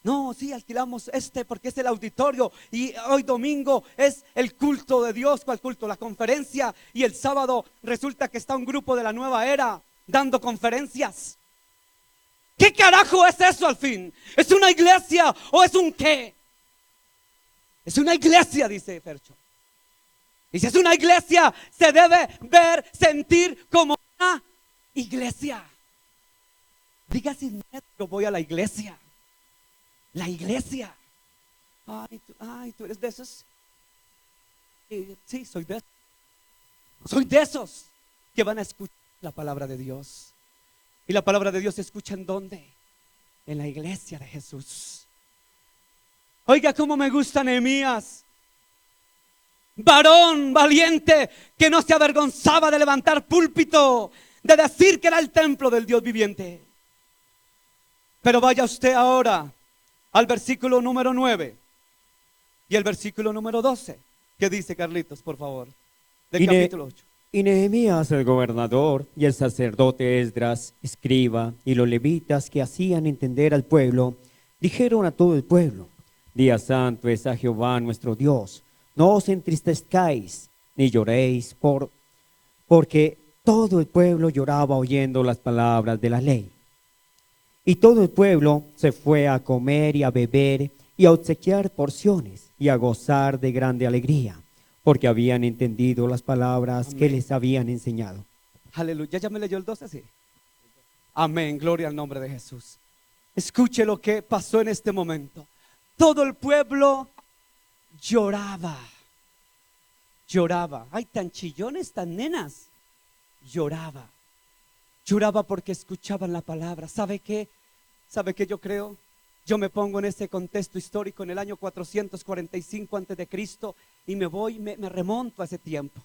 No, sí, alquilamos porque es el auditorio y hoy domingo es el culto de Dios. ¿Cuál culto? La conferencia. Y el sábado resulta que está un grupo de la nueva era dando conferencias. ¿Qué carajo es eso al fin? ¿Es una iglesia o es un qué? Es una iglesia, dice Fercho. Y si es una iglesia, se debe ver, sentir como una iglesia. Diga sin miedo, yo voy a la iglesia. La iglesia. Ay, tú eres de esos. Sí, soy de esos. Soy de esos que van a escuchar la palabra de Dios. Y la palabra de Dios se escucha ¿en dónde? En la iglesia de Jesús. Oiga, cómo me gusta Nehemías. Varón valiente que no se avergonzaba de levantar púlpito, de decir que era el templo del Dios viviente. Pero vaya usted ahora al versículo número 9 y el versículo número 12. ¿Qué dice, Carlitos, por favor? Del capítulo 8. Y Nehemías el gobernador y el sacerdote Esdras, escriba, y los levitas que hacían entender al pueblo, dijeron a todo el pueblo: Día santo es a Jehová nuestro Dios. No os entristezcáis ni lloréis, porque todo el pueblo lloraba oyendo las palabras de la ley. Y todo el pueblo se fue a comer y a beber y a obsequiar porciones y a gozar de grande alegría, porque habían entendido las palabras Amén. que les habían enseñado. Aleluya, ya me leyó el 12, sí. Amén, gloria al nombre de Jesús. Escuche lo que pasó en este momento. Todo el pueblo lloraba. Lloraba. Ay, tan chillones, tan nenas. Lloraba. Lloraba porque escuchaban la palabra. ¿Sabe qué? ¿Sabe qué yo creo? Yo me pongo en ese contexto histórico en el año 445 antes de Cristo y me remonto a ese tiempo.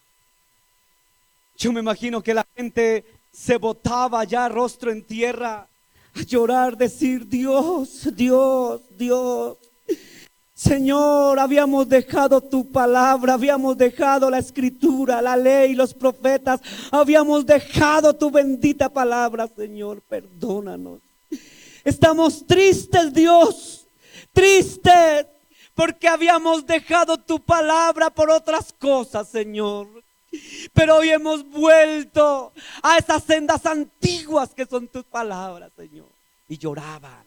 Yo me imagino que la gente se botaba ya rostro en tierra a llorar, decir: Dios, Dios, Dios. Señor, habíamos dejado tu palabra, habíamos dejado la escritura, la ley, los profetas, habíamos dejado tu bendita palabra, Señor, perdónanos. Estamos tristes, Dios, tristes, porque habíamos dejado tu palabra por otras cosas, Señor. Pero hoy hemos vuelto a esas sendas antiguas que son tus palabras, Señor. Y lloraban,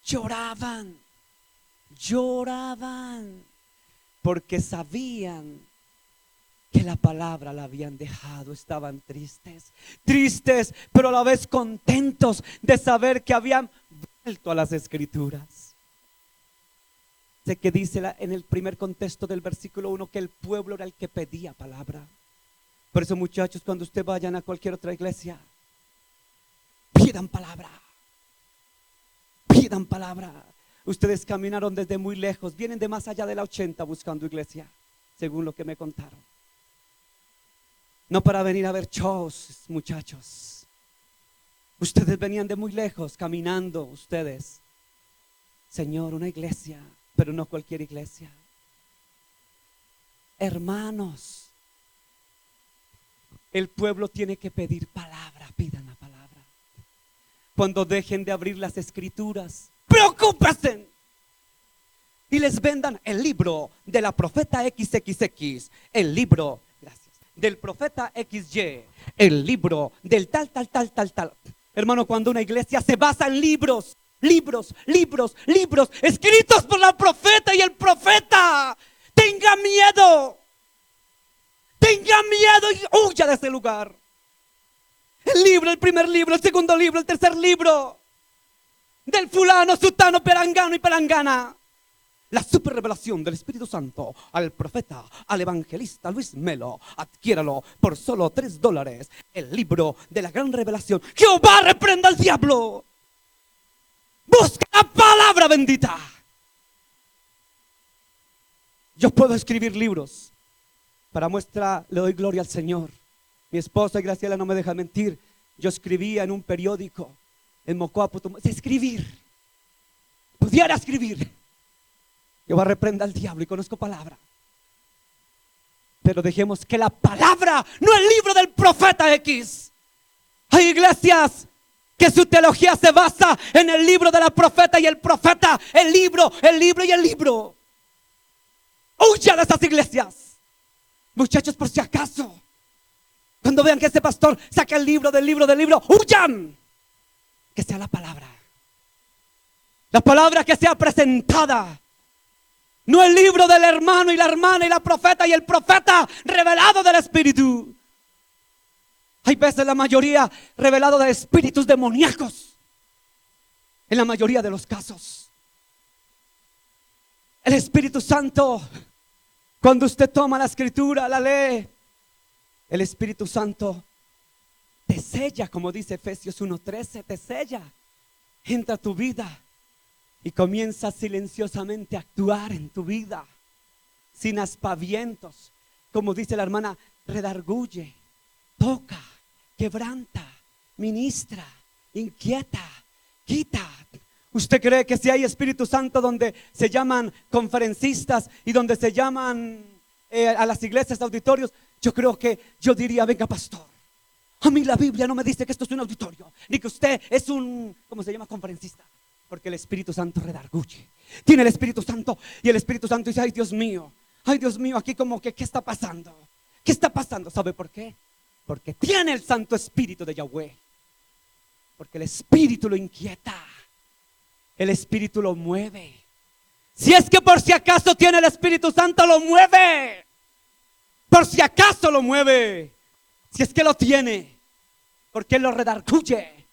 lloraban. Lloraban porque sabían que la palabra la habían dejado. Estaban tristes, tristes, pero a la vez contentos de saber que habían vuelto a las escrituras. Sé que dice en el primer contexto del versículo 1 que el pueblo era el que pedía palabra. Por eso, muchachos, cuando ustedes vayan a cualquier otra iglesia, pidan palabra. Pidan palabra. Ustedes caminaron desde muy lejos, vienen de más allá de la 80 buscando iglesia, según lo que me contaron. No para venir a ver shows, muchachos. Ustedes venían de muy lejos, caminando ustedes. Señor, una iglesia, pero no cualquier iglesia. Hermanos, el pueblo tiene que pedir palabra, pidan la palabra. Cuando dejen de abrir las escrituras, preocúpense y les vendan el libro de la profeta XXX, el libro, gracias, del profeta XY, el libro del tal. Hermano, cuando una iglesia se basa en libros, libros, libros, libros, escritos por la profeta y el profeta. Tenga miedo y huya de ese lugar. El libro, el primer libro, el segundo libro, el tercer libro del fulano, sutano, perangano y perangana. La super revelación del Espíritu Santo al profeta, al evangelista Luis Melo. Adquiéralo por solo $3. El libro de la gran revelación. Jehová reprenda al diablo. Busca la palabra bendita. Yo puedo escribir libros. Para muestra le doy gloria al Señor. Mi esposa Graciela no me deja mentir. Yo escribía en un periódico en Mocoa, Putumayo. Escribir. Pudiera escribir. Jehová reprenda al diablo y conozco palabra. Pero dejemos que la palabra, no el libro del profeta X. Hay iglesias que su teología se basa en el libro de la profeta y el profeta. El libro y el libro. Huya de esas iglesias. Muchachos, por si acaso, cuando vean que ese pastor saca el libro del libro, huyan. Que sea la palabra. La palabra que sea presentada. No el libro del hermano y la hermana y la profeta y el profeta revelado del Espíritu. Hay veces la mayoría revelado de espíritus demoníacos. En la mayoría de los casos. El Espíritu Santo, cuando usted toma la escritura, la lee, el Espíritu Santo te sella, como dice Efesios 1:13, te sella. Entra a tu vida. Y comienza silenciosamente a actuar en tu vida, sin aspavientos. Como dice la hermana, redarguye, toca, quebranta, ministra, inquieta, quita. ¿Usted cree que si hay Espíritu Santo donde se llaman conferencistas y donde se llaman a las iglesias auditorios? Yo creo que yo diría, venga pastor, a mí la Biblia no me dice que esto es un auditorio, ni que usted es un, ¿cómo se llama? Conferencista. Porque el Espíritu Santo redarguye. Tiene el Espíritu Santo y el Espíritu Santo dice, ay Dios mío, aquí como que ¿qué está pasando? ¿Qué está pasando? ¿Sabe por qué? Porque tiene el Santo Espíritu de Yahweh. Porque el Espíritu lo inquieta. El Espíritu lo mueve. Si es que por si acaso tiene el Espíritu Santo, lo mueve. Por si acaso lo mueve. Si es que lo tiene. Porque Él lo redarguye.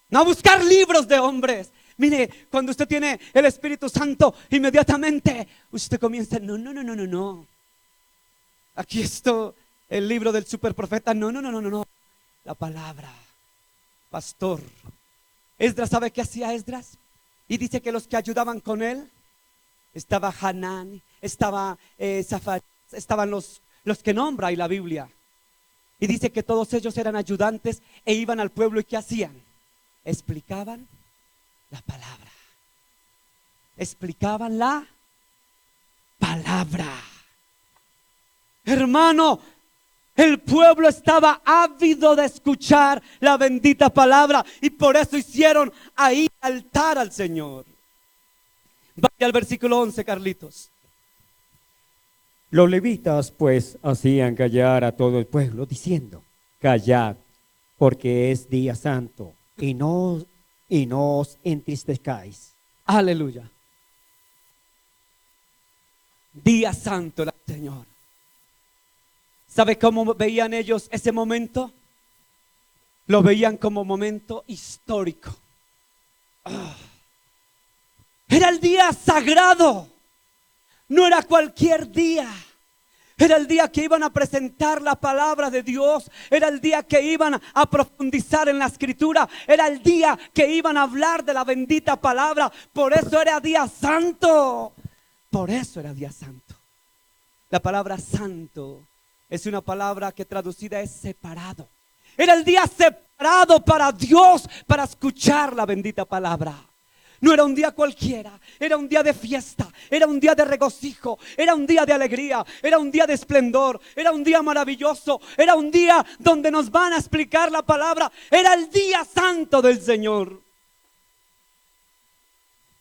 No buscar libros de hombres. Mire, cuando usted tiene el Espíritu Santo, inmediatamente usted comienza, no. Aquí está el libro del superprofeta. No. La palabra. Pastor. Esdras, ¿sabe qué hacía Esdras? Y dice que los que ayudaban con él, estaba Hanán, estaba Zafarías, estaban los que nombra ahí la Biblia. Y dice que todos ellos eran ayudantes e iban al pueblo. ¿Y qué hacían? Explicaban la palabra. Explicaban la palabra. Hermano, el pueblo estaba ávido de escuchar la bendita palabra y por eso hicieron ahí altar al Señor. Vaya al versículo 11, Carlitos. Los levitas pues hacían callar a todo el pueblo diciendo, callad, porque es día santo. Y no os entristezcáis. Aleluya. Día santo del Señor. ¿Sabe cómo veían ellos ese momento? Lo veían como momento histórico. Era el día sagrado. No era cualquier día. Era el día que iban a presentar la palabra de Dios. Era el día que iban a profundizar en la escritura. Era el día que iban a hablar de la bendita palabra. Por eso era día santo. Por eso era día santo. La palabra santo es una palabra que traducida es separado. Era el día separado para Dios, para escuchar la bendita palabra. No era un día cualquiera, era un día de fiesta, era un día de regocijo, era un día de alegría, era un día de esplendor, era un día maravilloso, era un día donde nos van a explicar la palabra, era el día santo del Señor.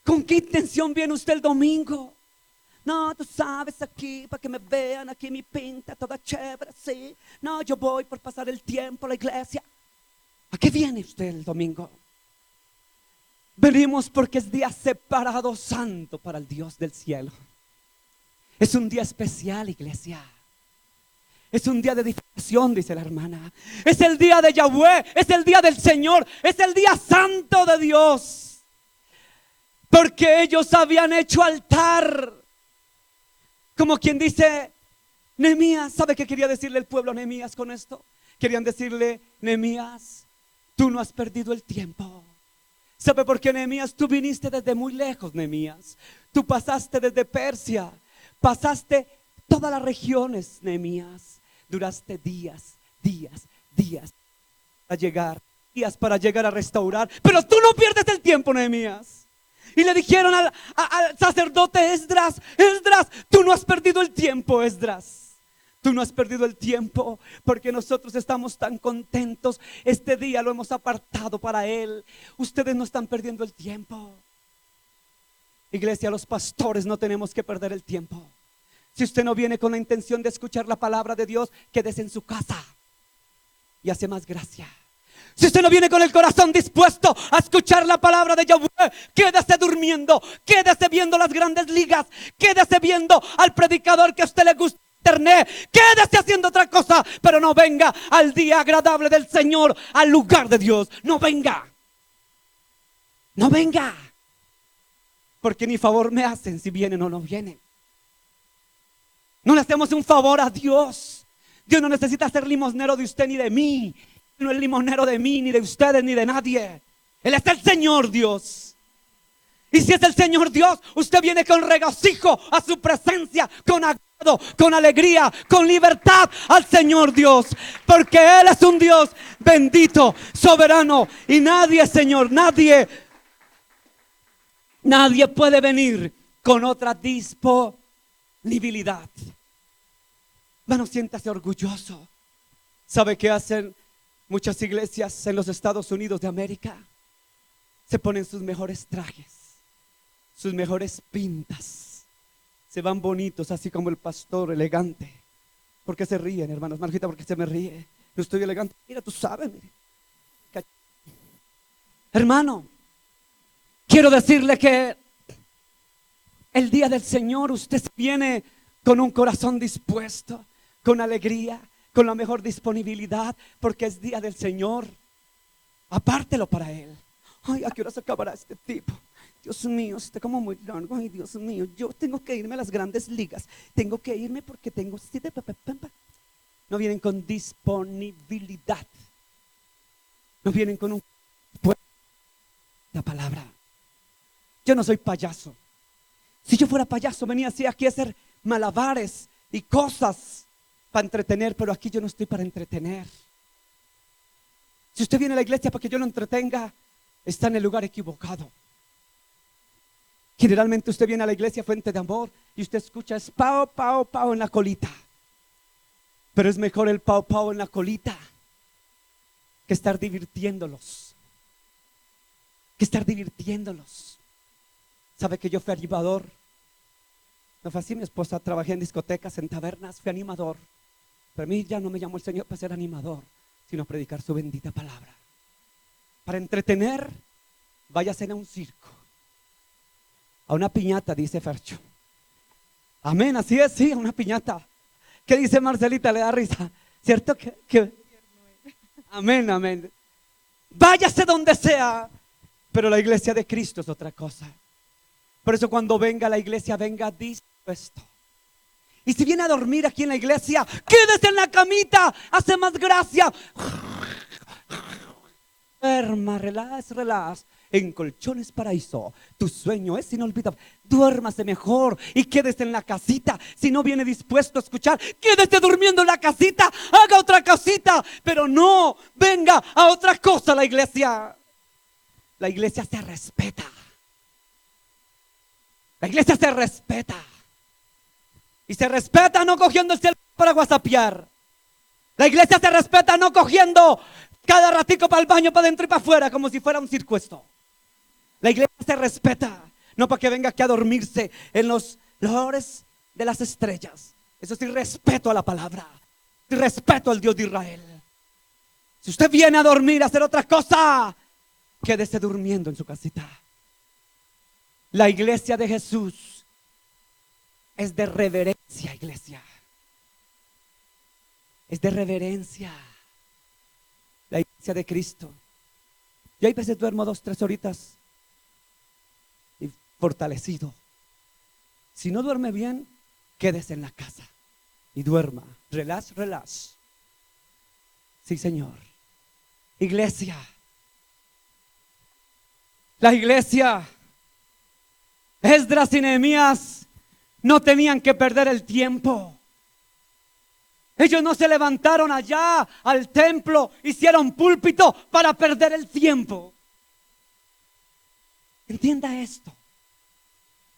¿Con qué intención viene usted el domingo? No, tú sabes, aquí para que me vean, aquí mi pinta toda chévere, sí. No, yo voy por pasar el tiempo a la iglesia. ¿A qué viene usted el domingo? Venimos porque es día separado santo para el Dios del cielo. Es un día especial, iglesia. Es un día de edificación, dice la hermana. Es el día de Yahweh, es el día del Señor, es el día santo de Dios. Porque ellos habían hecho altar. Como quien dice, Nehemías, ¿sabe qué quería decirle el pueblo a Nehemías con esto? Querían decirle, Nehemías, tú no has perdido el tiempo. ¿Sabe por qué, Nehemías? Tú viniste desde muy lejos, Nehemías. Tú pasaste desde Persia, pasaste todas las regiones, Nehemías. Duraste días para llegar a restaurar. Pero tú no pierdes el tiempo, Nehemías. Y le dijeron al sacerdote Esdras, Esdras, tú no has perdido el tiempo, Esdras. Tú no has perdido el tiempo, porque nosotros estamos tan contentos. Este día lo hemos apartado para Él. Ustedes no están perdiendo el tiempo. Iglesia, los pastores no tenemos que perder el tiempo. Si usted no viene con la intención de escuchar la palabra de Dios, quédese en su casa y hace más gracia. Si usted no viene con el corazón dispuesto a escuchar la palabra de Yahweh, quédese durmiendo, quédese viendo las grandes ligas, quédese viendo al predicador que a usted le gusta en internet, quédese haciendo otra cosa, pero no venga al día agradable del Señor, al lugar de Dios. No venga, no venga, porque ni favor me hacen si vienen o no vienen. No le hacemos un favor a Dios. Dios no necesita ser limosnero de usted ni de mí. No es limonero de mí, ni de ustedes, ni de nadie. Él es el Señor Dios. Y si es el Señor Dios, usted viene con regocijo a su presencia, con agrado, con alegría, con libertad al Señor Dios. Porque Él es un Dios bendito, soberano. Y nadie, Señor, nadie puede venir con otra disponibilidad. Bueno, siéntase orgulloso. ¿Sabe qué hacen muchas iglesias en los Estados Unidos de América? Se ponen sus mejores trajes, sus mejores pintas. Se van bonitos, así como el pastor, elegante. ¿Por qué se ríen, hermanos? Marjita, ¿por qué se me ríe? Yo estoy elegante. Mira, tú sabes, mire. Hermano, quiero decirle que el día del Señor usted viene con un corazón dispuesto, con alegría, con la mejor disponibilidad, porque es día del Señor. Apártelo para Él. Ay, ¿a qué hora se acabará este tipo? Dios mío, está como muy largo. Ay, Dios mío, yo tengo que irme a las grandes ligas. Tengo que irme porque tengo... No vienen con disponibilidad. No vienen con la palabra. Yo no soy payaso. Si yo fuera payaso, venía así aquí a hacer malabares y cosas para entretener, pero aquí yo no estoy para entretener. Si usted viene a la iglesia para que yo lo entretenga, está en el lugar equivocado. Generalmente usted viene a la iglesia fuente de amor y usted escucha es pao, pao, pao en la colita. Pero es mejor el pao, pao en la colita que estar divirtiéndolos. ¿Sabe que yo fui animador? No fue así, mi esposa, trabajé en discotecas, en tabernas, fui animador. Pero a mí ya no me llamó el Señor para ser animador, sino predicar su bendita palabra. Para entretener, váyase a un circo, a una piñata, dice Fercho. Amén, así es, sí, a una piñata. ¿Qué dice Marcelita? Le da risa, ¿cierto? Amén, amén. Váyase donde sea, pero la iglesia de Cristo es otra cosa. Por eso cuando venga a la iglesia, venga dispuesto. Y si viene a dormir aquí en la iglesia, quédese en la camita, hace más gracia. Duerma, relax. En Colchones Paraíso, tu sueño es inolvidable. Duérmase mejor y quédese en la casita. Si no viene dispuesto a escuchar, quédese durmiendo en la casita. Haga otra casita, pero no venga a otra cosa la iglesia. La iglesia se respeta. La iglesia se respeta. Y se respeta no cogiendo el celular para whatsappear. La iglesia se respeta no cogiendo cada ratico para el baño, para adentro y para afuera, como si fuera un circo esto. La iglesia se respeta, no para que venga aquí a dormirse en los lores de las estrellas. Eso sí, respeto a la palabra, sí, respeto al Dios de Israel. Si usted viene a dormir, a hacer otra cosa, quédese durmiendo en su casita. La iglesia de Jesús es de reverencia, iglesia. Es de reverencia. La iglesia de Cristo. Yo hay veces duermo 2, 3 horitas y fortalecido. Si no duerme bien, quédese en la casa y duerma. Relax, relax. Sí, Señor. Iglesia. La iglesia. Esdras y Nehemías no tenían que perder el tiempo. Ellos no se levantaron allá al templo, hicieron púlpito para perder el tiempo. Entienda esto.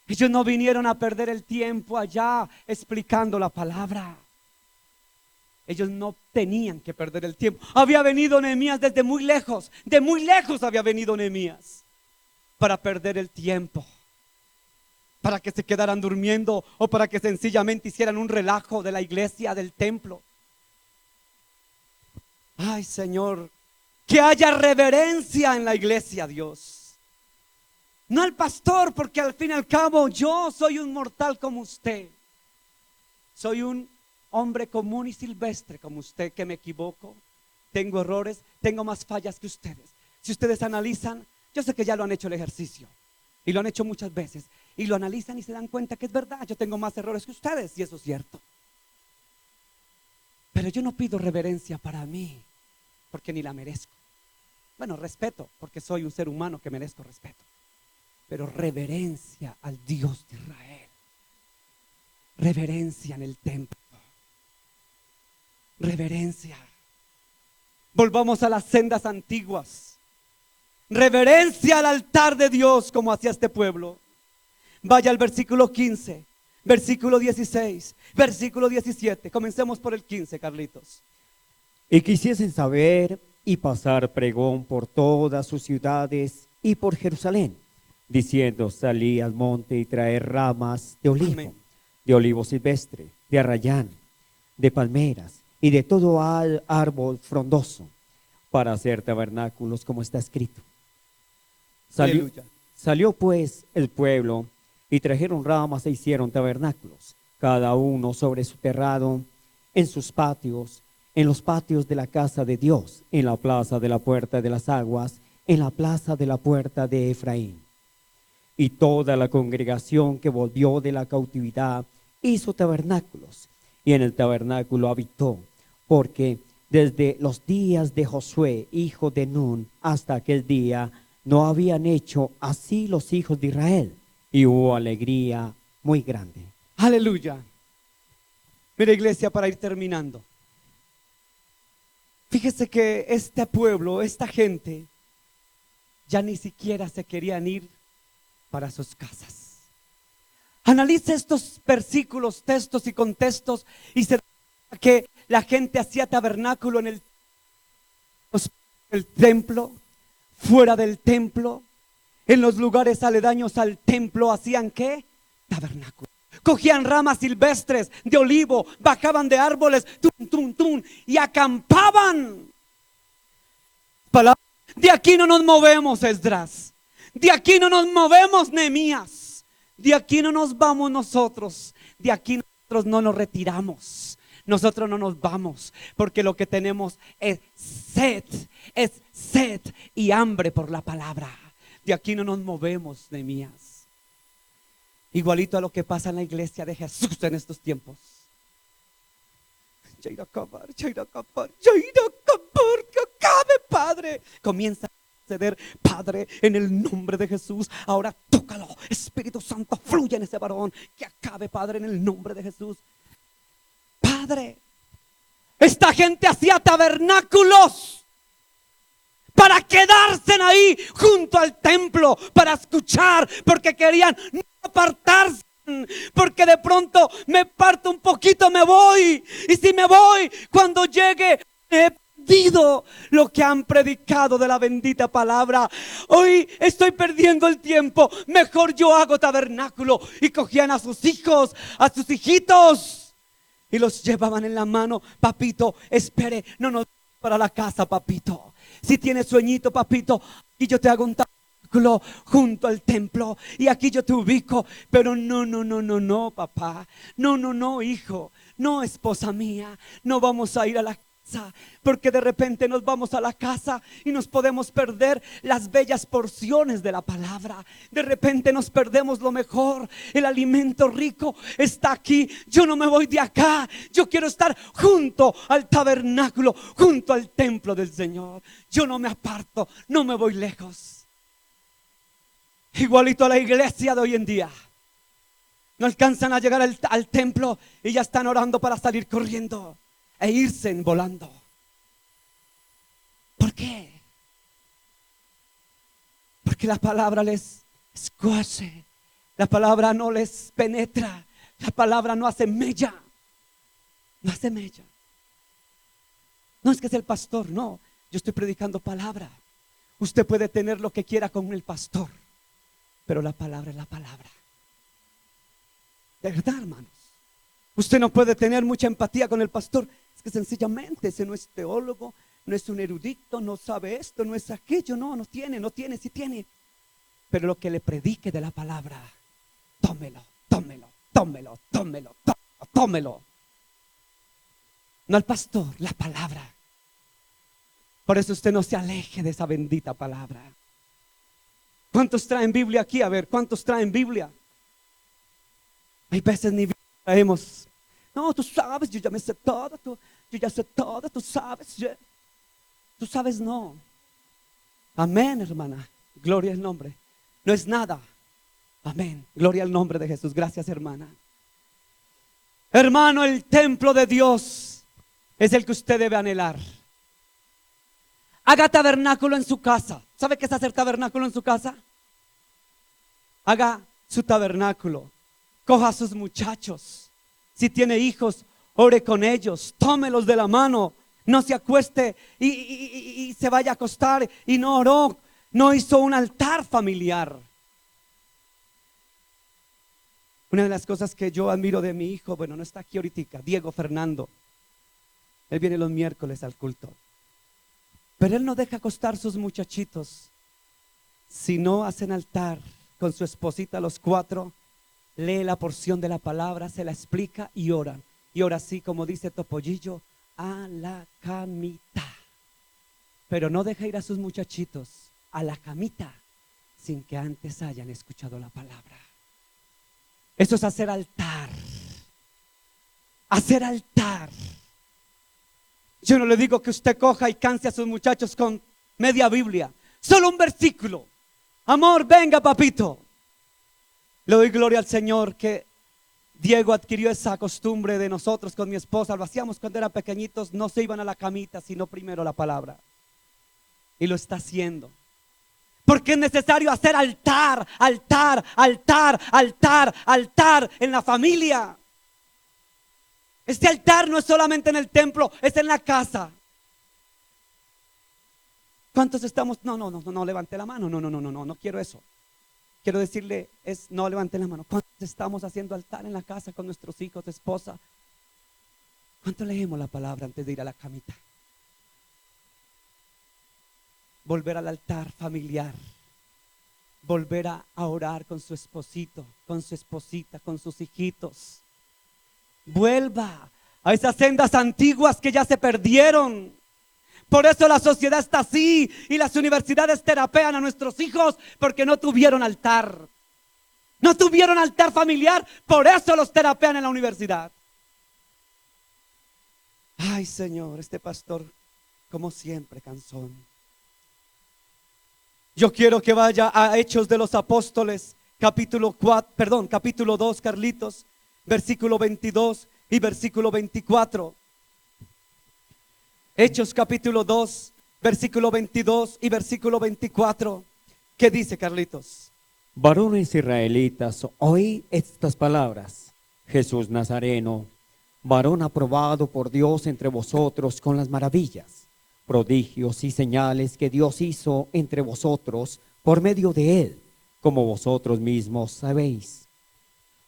Ellos no vinieron a perder el tiempo allá explicando la palabra. Ellos no tenían que perder el tiempo. Había venido Nehemías desde muy lejos. De muy lejos había venido Nehemías para perder el tiempo. Para que se quedaran durmiendo o para que sencillamente hicieran un relajo de la iglesia, del templo. Ay, Señor, que haya reverencia en la iglesia, Dios. No al pastor, porque al fin y al cabo yo soy un mortal como usted. Soy un hombre común y silvestre como usted, que me equivoco. Tengo errores, tengo más fallas que ustedes. Si ustedes analizan, yo sé que ya lo han hecho el ejercicio. Y lo han hecho muchas veces. Y lo analizan y se dan cuenta que es verdad. Yo tengo más errores que ustedes y eso es cierto. Pero yo no pido reverencia para mí, porque ni la merezco. Bueno, respeto, porque soy un ser humano que merezco respeto. Pero reverencia al Dios de Israel. Reverencia en el templo. Reverencia. Volvamos a las sendas antiguas. Reverencia al altar de Dios como hacía este pueblo. Vaya al versículo 15, versículo 16, versículo 17. Comencemos por el 15, Carlitos. Y quisiesen saber y pasar pregón por todas sus ciudades y por Jerusalén, diciendo: salí al monte y traer ramas de olivo, Amén. de olivo silvestre, de arrayán, de palmeras y de todo árbol frondoso, para hacer tabernáculos como está escrito. Aleluya. Salió pues el pueblo y trajeron ramas e hicieron tabernáculos, cada uno sobre su terrado, en sus patios, en los patios de la casa de Dios, en la plaza de la puerta de las aguas, en la plaza de la puerta de Efraín. Y toda la congregación que volvió de la cautividad hizo tabernáculos, y en el tabernáculo habitó, porque desde los días de Josué, hijo de Nun, hasta aquel día, no habían hecho así los hijos de Israel, y hubo alegría muy grande. Aleluya. Mira, iglesia, para ir terminando. Fíjese que este pueblo, esta gente, ya ni siquiera se querían ir para sus casas. Analice estos versículos, textos y contextos y se da cuenta que la gente hacía tabernáculo en el templo, fuera del templo, en los lugares aledaños al templo. ¿Hacían qué? Tabernáculo. Cogían ramas silvestres de olivo, bajaban de árboles, tum, tum, tum, y acampaban. De aquí no nos movemos, Esdras. De aquí no nos movemos, Nehemías. De aquí no nos vamos nosotros. De aquí nosotros no nos retiramos. Nosotros no nos vamos, porque lo que tenemos es sed y hambre por la palabra. De aquí no nos movemos, Nehemías. Igualito a lo que pasa en la iglesia de Jesús en estos tiempos. Ya irá a acabar, ya irá a acabar, ya irá a acabar, que acabe, Padre. Comienza a ceder, Padre, en el nombre de Jesús. Ahora tócalo, Espíritu Santo, fluye en ese varón. Que acabe, Padre, en el nombre de Jesús. Padre, esta gente hacía tabernáculos para quedarse ahí junto al templo, para escuchar, porque querían no apartarse, porque de pronto me parto un poquito, me voy, y si me voy, cuando llegue he perdido lo que han predicado de la bendita palabra. Hoy estoy perdiendo el tiempo, mejor yo hago tabernáculo. Y cogían a sus hijos, a sus hijitos, y los llevaban en la mano. Papito, espere, no nos vamos para la casa, papito. Si tiene sueñito, papito, y yo te hago un tabernáculo junto al templo, y aquí yo te ubico. Pero no, papá, no, hijo, no, esposa mía, no vamos a ir a la casa, porque de repente nos vamos a la casa y nos podemos perder las bellas porciones de la palabra. De repente nos perdemos lo mejor. El alimento rico está aquí. Yo no me voy de acá. Yo quiero estar junto al tabernáculo, junto al templo del Señor. Yo no me aparto, no me voy lejos. Igualito a la iglesia de hoy en día. No alcanzan a llegar al templo y ya están orando para salir corriendo e irse volando. ¿Por qué? Porque la palabra les escuece. La palabra no les penetra. La palabra no hace mella. No hace mella. No es que es el pastor, no. Yo estoy predicando palabra. Usted puede tener lo que quiera con el pastor, pero la palabra es la palabra. De verdad, hermanos. Usted no puede tener mucha empatía con el pastor. Es que sencillamente ese no es teólogo, no es un erudito, no sabe esto, no es aquello. No tiene, sí tiene. Pero lo que le predique de la palabra, tómelo. No al pastor, la palabra. Por eso usted no se aleje de esa bendita palabra. ¿Cuántos traen Biblia aquí? A ver, ¿cuántos traen Biblia? Hay veces ni Biblia traemos. No, tú sabes, yo ya me sé todo, yo ya sé todo, tú sabes. Tú sabes, no. Amén, hermana. Gloria al nombre. No es nada. Amén. Gloria al nombre de Jesús. Gracias, hermana. Hermano, el templo de Dios es el que usted debe anhelar. Haga tabernáculo en su casa. ¿Sabe qué es hacer tabernáculo en su casa? Haga su tabernáculo. Coja a sus muchachos. Si tiene hijos, ore con ellos. Tómelos de la mano. No se acueste y se vaya a acostar y no oró. No hizo un altar familiar. Una de las cosas que yo admiro de mi hijo, bueno, no está aquí ahorita, Diego Fernando. Él viene los miércoles al culto. Pero él no deja acostar sus muchachitos. Si no hacen altar con su esposita los 4, lee la porción de la palabra, se la explica y oran. Y ora así como dice Topollillo, a la camita. Pero no deja ir a sus muchachitos a la camita sin que antes hayan escuchado la palabra. Eso es hacer altar. Hacer altar. Yo no le digo que usted coja y canse a sus muchachos con media Biblia. Solo un versículo. Amor, venga, papito. Le doy gloria al Señor que Diego adquirió esa costumbre de nosotros con mi esposa. Lo hacíamos cuando eran pequeñitos. No se iban a la camita, sino primero la palabra. Y lo está haciendo. Porque es necesario hacer altar en la familia. Este altar no es solamente en el templo, es en la casa. ¿Cuántos estamos? No, levante la mano. No quiero eso. Quiero decirle, no levante la mano. ¿Cuántos estamos haciendo altar en la casa con nuestros hijos, esposa? ¿Cuánto leemos la palabra antes de ir a la camita? Volver al altar familiar. Volver a orar con su esposito, con su esposita, con sus hijitos. Vuelva a esas sendas antiguas que ya se perdieron. Por eso la sociedad está así y las universidades terapean a nuestros hijos porque no tuvieron altar. No tuvieron altar familiar, por eso los terapean en la universidad. Ay, Señor, este pastor, como siempre, cansón. Yo quiero que vaya a Hechos de los Apóstoles, capítulo 2, Carlitos, versículo 22 y versículo 24. Hechos capítulo 2, versículo 22 y versículo 24. ¿Qué dice, Carlitos? Varones israelitas, oí estas palabras. Jesús Nazareno, varón aprobado por Dios entre vosotros con las maravillas, prodigios y señales que Dios hizo entre vosotros por medio de él, como vosotros mismos sabéis,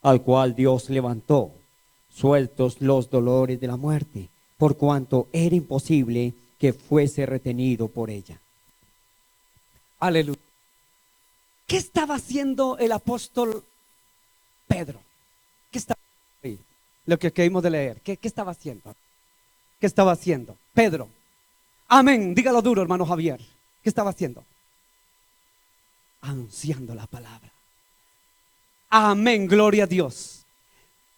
al cual Dios levantó, sueltos los dolores de la muerte, por cuanto era imposible que fuese retenido por ella. Aleluya. ¿Qué estaba haciendo el apóstol Pedro? ¿Qué estaba haciendo? Lo que acabamos de leer. ¿Qué estaba haciendo? ¿Qué estaba haciendo? Pedro. Amén. Dígalo duro, hermano Javier. ¿Qué estaba haciendo? Anunciando la palabra. Amén. Gloria a Dios.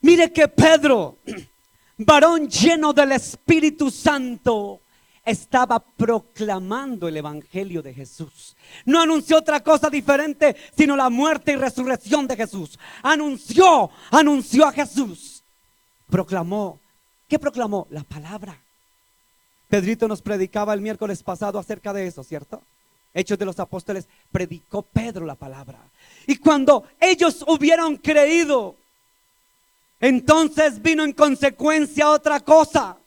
Mire que Pedro, varón lleno del Espíritu Santo, estaba proclamando el evangelio de Jesús. No anunció otra cosa diferente sino la muerte y resurrección de Jesús. Anunció a Jesús. Proclamó. ¿Qué proclamó? La palabra. Pedrito nos predicaba el miércoles pasado acerca de eso, ¿cierto? Hechos de los Apóstoles, predicó Pedro la palabra. Y cuando ellos hubieron creído, entonces vino en consecuencia otra cosa.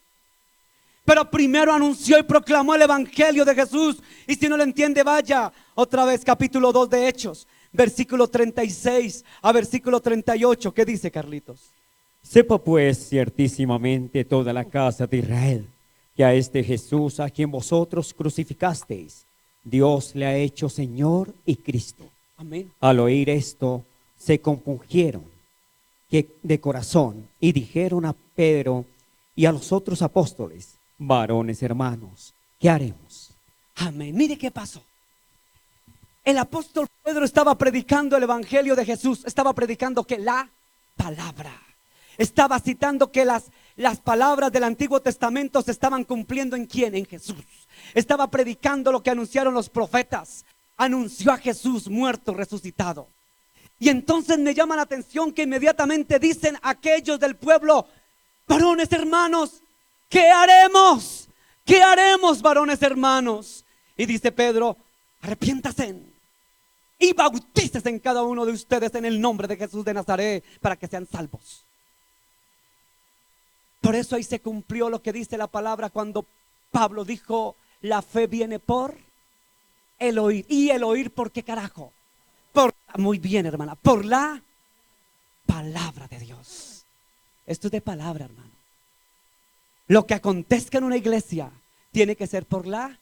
Pero primero anunció y proclamó el evangelio de Jesús. Y si no lo entiende, vaya otra vez capítulo 2 de Hechos, versículo 36 a versículo 38. ¿Qué dice, Carlitos? Sepa pues ciertísimamente toda la casa de Israel, que a este Jesús a quien vosotros crucificasteis, Dios le ha hecho Señor y Cristo. Amén. Al oír esto, se compungieron de corazón y dijeron a Pedro y a los otros apóstoles: varones hermanos, ¿qué haremos? Amén. Mire qué pasó. El apóstol Pedro estaba predicando el evangelio de Jesús. Estaba predicando que la palabra. Estaba citando que las palabras del Antiguo Testamento se estaban cumpliendo ¿en quién? En Jesús. Estaba predicando lo que anunciaron los profetas. Anunció a Jesús muerto, resucitado. Y entonces me llama la atención que inmediatamente dicen aquellos del pueblo: varones hermanos, ¿qué haremos? ¿Qué haremos, varones hermanos? Y dice Pedro: arrepiéntanse y bautícese en cada uno de ustedes en el nombre de Jesús de Nazaret para que sean salvos. Por eso ahí se cumplió lo que dice la palabra cuando Pablo dijo: la fe viene por el oír. ¿Y el oír por qué carajo? Muy bien, hermana, por la palabra de Dios. Esto es de palabra, hermano. Lo que acontezca en una iglesia tiene que ser por la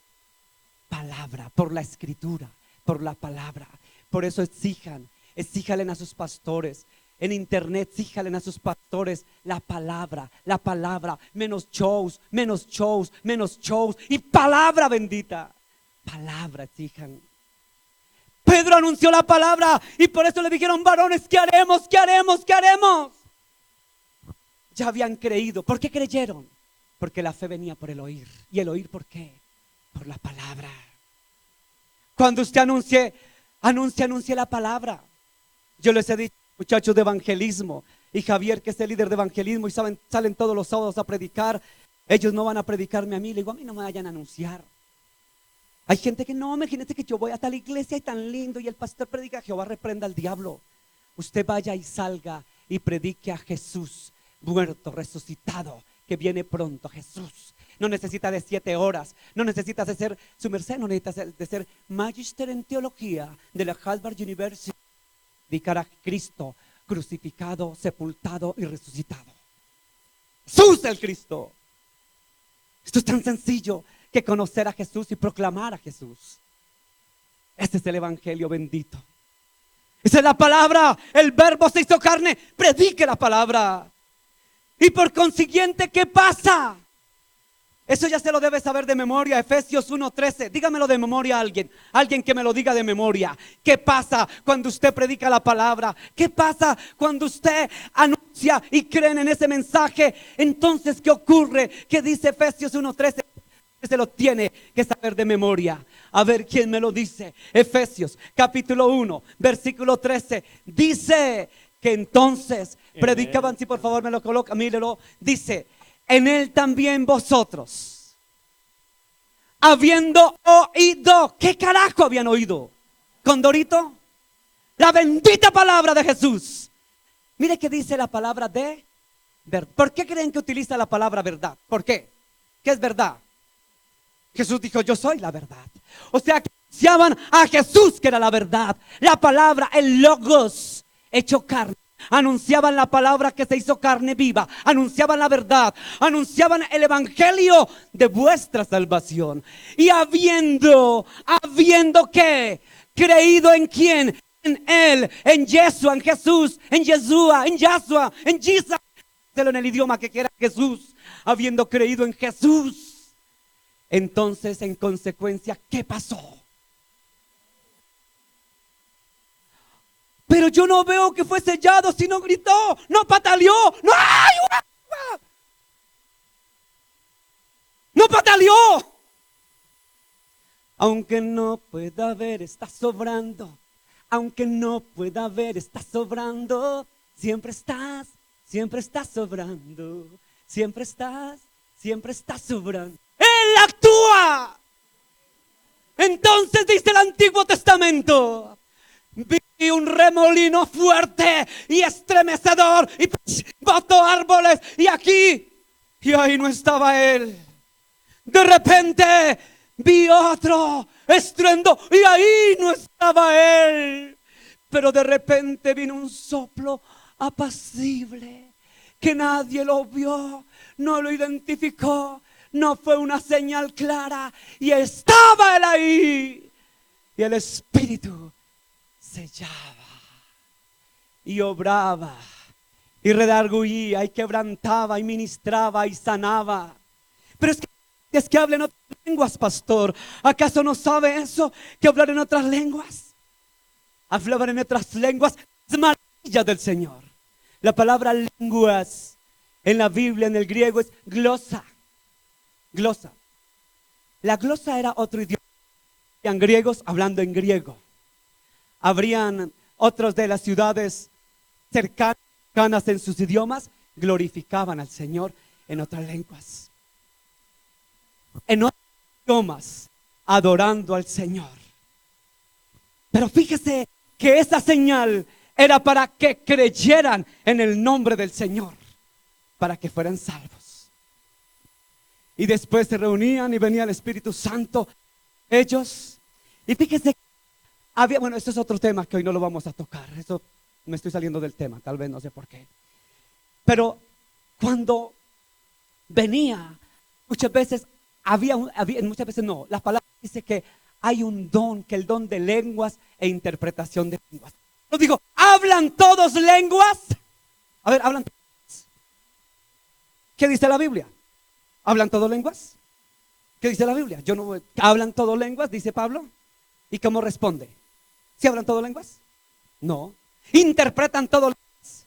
palabra, por la escritura, por la palabra. Por eso exíjalen a sus pastores. En internet, exíjalen a sus pastores la palabra, menos shows, y palabra bendita. Palabra, exijan. Pedro anunció la palabra y por eso le dijeron: varones, ¿qué haremos? ¿Qué haremos? ¿Qué haremos? Ya habían creído. ¿Por qué creyeron? Porque la fe venía por el oír. ¿Y el oír por qué? Por la palabra. Cuando usted anuncie la palabra. Yo les he dicho, muchachos de evangelismo, y Javier, que es el líder de evangelismo, y salen todos los sábados a predicar. Ellos no van a predicarme a mí. Le digo: a mí no me vayan a anunciar. Hay gente que no, imagínate que yo voy a tal iglesia y tan lindo y el pastor predica: Jehová reprenda al diablo. Usted vaya y salga y predique a Jesús muerto, resucitado, que viene pronto. Jesús no necesita de 7 horas, no necesitas de ser su merced, no necesitas de ser magister en teología de la Harvard University. Predicar a Cristo crucificado, sepultado y resucitado. Jesús el Cristo. Esto es tan sencillo que conocer a Jesús y proclamar a Jesús. Este es el evangelio bendito. Esa es la palabra. El verbo se hizo carne. Predique la palabra. Y por consiguiente, ¿qué pasa? Eso ya se lo debe saber de memoria. Efesios 1:13. Dígamelo de memoria a alguien. Alguien que me lo diga de memoria. ¿Qué pasa cuando usted predica la palabra? ¿Qué pasa cuando usted anuncia y creen en ese mensaje? Entonces, ¿qué ocurre? ¿Qué dice Efesios 1:13? Se lo tiene que saber de memoria. A ver quién me lo dice. Efesios capítulo 1 versículo 13. Dice que entonces predicaban. Si por favor me lo coloca, mírelo. Dice: en él también vosotros, habiendo oído. ¿Qué carajo habían oído? ¿Condorito? La bendita palabra de Jesús. Mire que dice la palabra de verdad. ¿Por qué creen que utiliza la palabra verdad? ¿Por qué? ¿Qué es verdad? Jesús dijo: yo soy la verdad. O sea, que anunciaban a Jesús, que era la verdad. La palabra, el logos hecho carne. Anunciaban la palabra que se hizo carne viva. Anunciaban la verdad. Anunciaban el evangelio de vuestra salvación. Y habiendo ¿qué? Creído en quién? en Él, en Yeshua, en Jesús, en Yeshua, en Yahshua, en Jesus. En el idioma que quiera Jesús, habiendo creído en Jesús. Entonces, en consecuencia, ¿qué pasó? Pero yo no veo que fue sellado, sino gritó, no pataleó, no, no pataleó. Aunque no pueda ver, está sobrando. Aunque no pueda ver, está sobrando. Siempre estás sobrando. Siempre estás sobrando. Él actúa. Entonces dice el Antiguo Testamento: vi un remolino fuerte y estremecedor y botó árboles, y ahí no estaba Él. De repente vi otro estruendo y ahí no estaba Él. Pero de repente vino un soplo apacible que nadie lo vio, no lo identificó, no fue una señal clara, y estaba Él ahí. Y el Espíritu sellaba y obraba y redarguía y quebrantaba y ministraba y sanaba. Pero es que habla en otras lenguas, pastor. ¿Acaso no sabe eso? Que hablar en otras lenguas, hablar en otras lenguas es maravilla del Señor. La palabra lenguas en la Biblia, en el griego, es glosa. Glosa. La glosa era otro idioma. Habrían griegos hablando en griego. Habrían otros de las ciudades cercanas en sus idiomas, glorificaban al Señor en otras lenguas, en otros idiomas, adorando al Señor. Pero fíjese que esa señal era para que creyeran en el nombre del Señor, para que fueran salvos. Y después se reunían y venía el Espíritu Santo, ellos. Y fíjese, bueno, esto es otro tema que hoy no lo vamos a tocar. Eso me estoy saliendo del tema, tal vez, no sé por qué. Pero cuando venía, muchas veces muchas veces no. La palabra dice que hay un don, que el don de lenguas e interpretación de lenguas. Lo digo, ¿hablan todos lenguas? A ver, ¿hablan todos? ¿Qué dice la Biblia? ¿Hablan todos lenguas? ¿Qué dice la Biblia? ¿Hablan todos lenguas? Dice Pablo. ¿Y cómo responde? ¿Sí hablan todos lenguas? No. ¿Interpretan todos lenguas?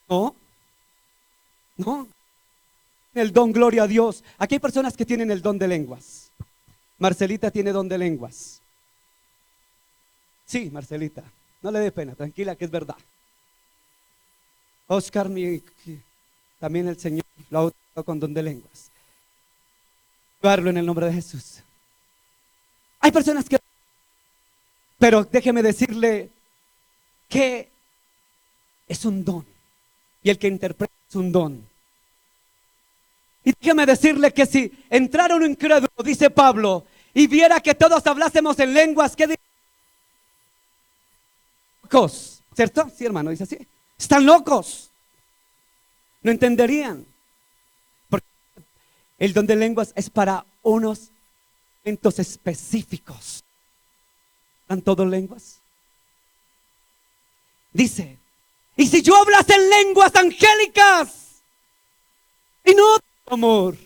No. No. El don, gloria a Dios. Aquí hay personas que tienen el don de lenguas. Marcelita tiene don de lenguas. Sí, Marcelita, no le dé pena, tranquila, que es verdad. Oscar, también el Señor lo ha utilizado con don de lenguas. Llevarlo en el nombre de Jesús. Hay personas que, pero déjeme decirle que es un don, y el que interpreta es un don. Y déjeme decirle que si entrara un incrédulo, dice Pablo, y viera que todos hablásemos en lenguas, ¿qué diría? Locos, ¿cierto? Sí, hermano, dice así. Están locos. No entenderían. Porque el don de lenguas es para unos momentos específicos. ¿Están todos lenguas? Dice, y si yo hablase en lenguas angélicas y no amor,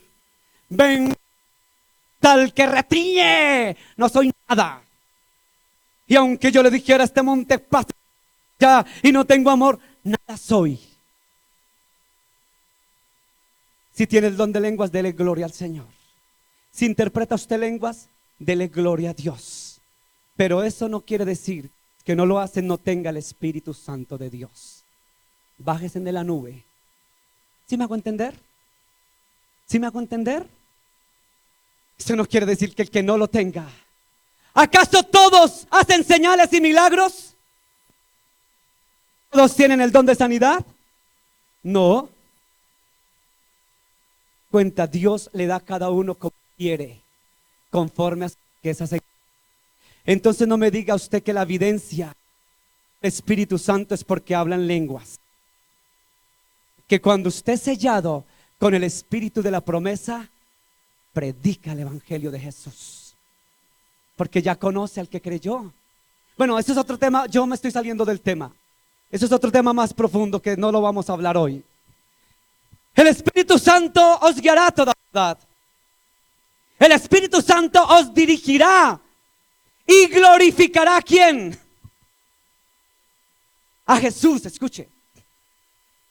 ven tal que retiñe, no soy nada. Y aunque yo le dijera a este monte, pasa ya, y no tengo amor, nada soy. Si tiene el don de lenguas, dele gloria al Señor. Si interpreta usted lenguas, dele gloria a Dios. Pero eso no quiere decir que no lo hace, no tenga el Espíritu Santo de Dios. Bájese de la nube. ¿Sí me hago entender? ¿Sí me hago entender? Eso no quiere decir que el que no lo tenga. ¿Acaso todos hacen señales y milagros? ¿Todos tienen el don de sanidad? No. Cuenta, Dios le da a cada uno como quiere, conforme a su riqueza. Entonces no me diga usted que la evidencia del Espíritu Santo es porque hablan lenguas. Que cuando usted es sellado con el Espíritu de la promesa, predica el Evangelio de Jesús. Porque ya conoce al que creyó. Bueno, eso es otro tema, yo me estoy saliendo del tema. Eso es otro tema más profundo que no lo vamos a hablar hoy. El Espíritu Santo os guiará a toda verdad. El Espíritu Santo os dirigirá y glorificará ¿a quién? A Jesús. Escuche.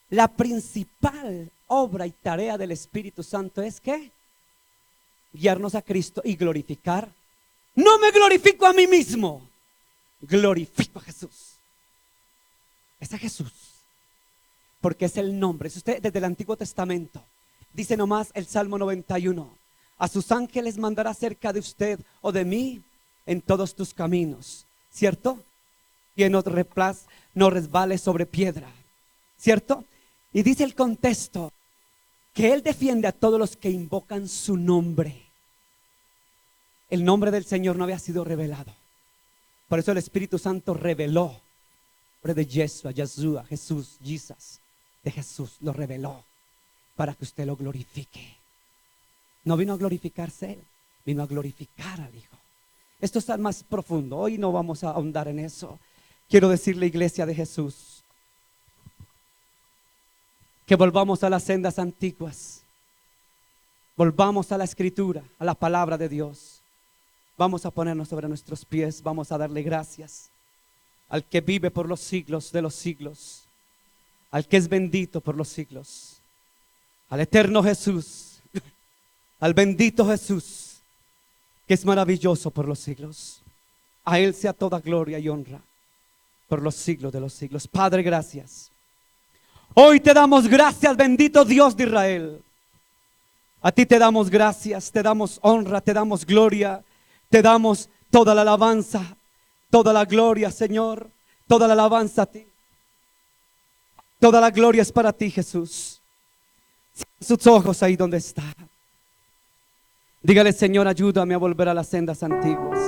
La principal obra y tarea del Espíritu Santo es ¿qué? Guiarnos a Cristo y glorificar. No me glorifico a mí mismo, glorifico a Jesús. Es a Jesús, porque es el nombre. Si usted desde el Antiguo Testamento dice nomás el Salmo 91: a sus ángeles mandará cerca de usted o de mí en todos tus caminos, ¿cierto? Que no resbale sobre piedra, ¿cierto? Y dice el contexto que Él defiende a todos los que invocan su nombre. El nombre del Señor no había sido revelado. Por eso el Espíritu Santo reveló el nombre de Yeshua, Jesús, Jesus, de Jesús, lo reveló para que usted lo glorifique. No vino a glorificarse Él, vino a glorificar al Hijo. Esto está más profundo, hoy no vamos a ahondar en eso. Quiero decirle, iglesia de Jesús, que volvamos a las sendas antiguas. Volvamos a la Escritura, a la palabra de Dios. Vamos a ponernos sobre nuestros pies, vamos a darle gracias al que vive por los siglos de los siglos, al que es bendito por los siglos, al eterno Jesús, al bendito Jesús, que es maravilloso por los siglos. A Él sea toda gloria y honra por los siglos de los siglos. Padre, gracias. Hoy te damos gracias, bendito Dios de Israel. A ti te damos gracias, te damos honra, te damos gloria, te damos toda la alabanza, toda la gloria, Señor, toda la alabanza a ti. Toda la gloria es para ti, Jesús. Cierra sus ojos ahí donde está. Dígale, Señor, ayúdame a volver a las sendas antiguas,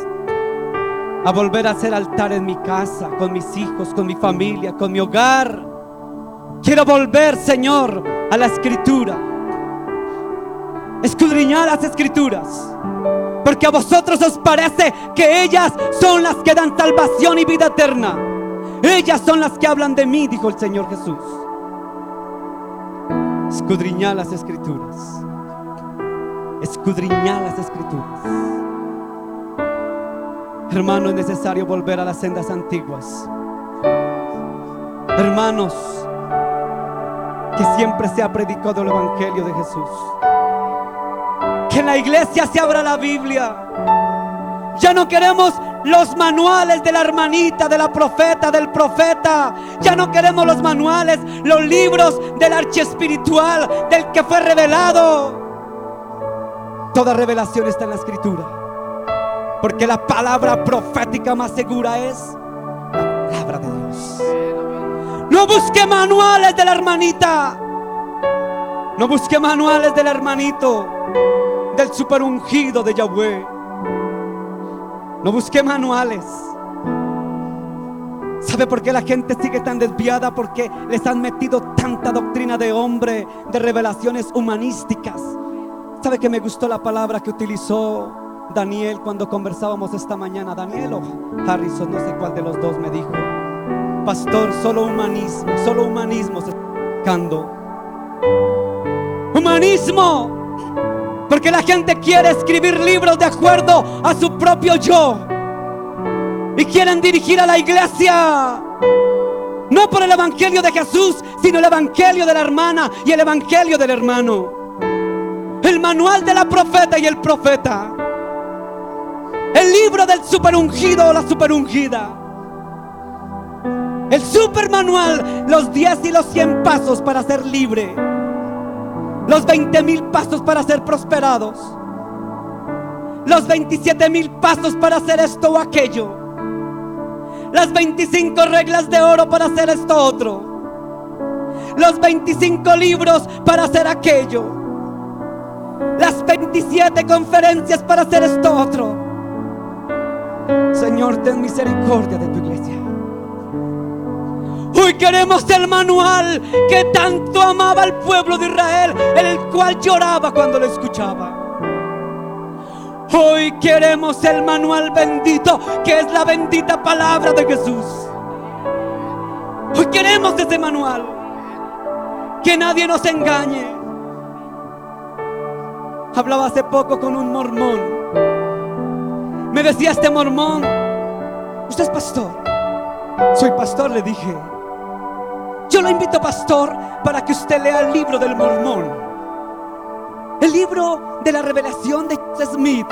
a volver a hacer altar en mi casa, con mis hijos, con mi familia, con mi hogar. Quiero volver, Señor, a la Escritura, escudriñar las Escrituras, porque a vosotros os parece que ellas son las que dan salvación y vida eterna. Ellas son las que hablan de mí, dijo el Señor Jesús. Escudriñar las Escrituras, escudriñar las Escrituras. Hermano, es necesario volver a las sendas antiguas. Hermanos, que siempre se ha predicado el Evangelio de Jesús. Que en la iglesia se abra la Biblia. Ya no queremos los manuales de la hermanita, de la profeta, del profeta. Ya no queremos los manuales, los libros del archiespiritual, del que fue revelado. Toda revelación está en la Escritura, porque la palabra profética más segura es la palabra de Dios. No busque manuales de la hermanita, no busque manuales del hermanito, del superungido de Yahweh. No busque manuales. ¿Sabe por qué la gente sigue tan desviada? Porque les han metido tanta doctrina de hombre, de revelaciones humanísticas. ¿Sabe que me gustó la palabra que utilizó Daniel cuando conversábamos esta mañana? Daniel o Harrison, no sé cuál de los dos me dijo: pastor, solo humanismo se está buscando. Humanismo. Porque la gente quiere escribir libros de acuerdo a su propio yo, y quieren dirigir a la iglesia no por el evangelio de Jesús, sino el evangelio de la hermana y el evangelio del hermano. El manual de la profeta y el profeta, el libro del superungido o la superungida, el supermanual, los 10 y los 100 pasos para ser libre, los 20,000 pasos para ser prosperados, los 27,000 pasos para hacer esto o aquello, las 25 reglas de oro para hacer esto otro, los 25 libros para hacer aquello, las 27 conferencias para hacer esto otro. Señor, ten misericordia de tu iglesia. Hoy queremos el manual que tanto amaba al pueblo de Israel, el cual lloraba cuando lo escuchaba. Hoy queremos el manual bendito, que es la bendita palabra de Jesús. Hoy queremos ese manual, que nadie nos engañe. Hablaba hace poco con un mormón. Me decía este mormón: ¿usted es pastor? Soy pastor, le dije. Yo lo invito, pastor, para que usted lea el libro del Mormón, el libro de la revelación de Joseph Smith,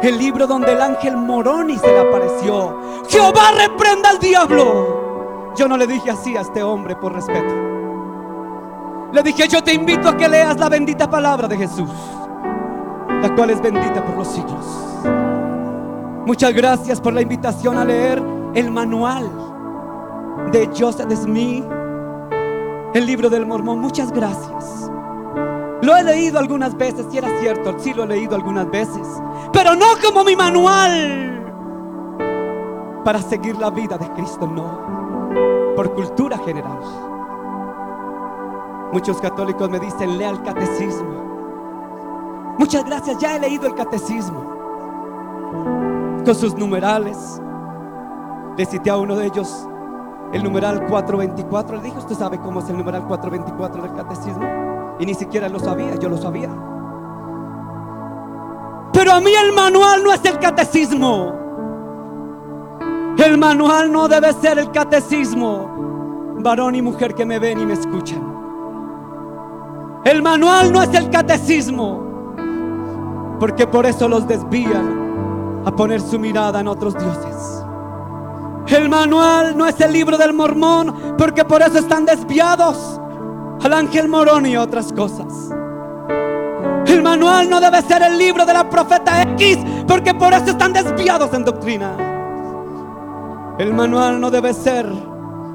el libro donde el ángel Moroni se le apareció. Jehová reprenda al diablo. Yo no le dije así a este hombre por respeto. Le dije: yo te invito a que leas la bendita palabra de Jesús, la cual es bendita por los siglos. Muchas gracias por la invitación a leer el manual de Joseph Smith, el libro del Mormón. Muchas gracias. Lo he leído algunas veces, y era cierto, sí lo he leído algunas veces, pero no como mi manual para seguir la vida de Cristo, no, por cultura general. Muchos católicos me dicen: lea el catecismo. Muchas gracias, ya he leído el catecismo con sus numerales. Le cité a uno de ellos el numeral 424. Le dije: ¿usted sabe cómo es el numeral 424 del catecismo? Y ni siquiera lo sabía, yo lo sabía. Pero a mí el manual no es el catecismo. El manual no debe ser el catecismo, varón y mujer que me ven y me escuchan. El manual no es el catecismo, porque por eso los desvían a poner su mirada en otros dioses. El manual no es el libro del Mormón, porque por eso están desviados al ángel Moroni y a otras cosas. El manual no debe ser el libro de la profeta X, porque por eso están desviados en doctrina. El manual no debe ser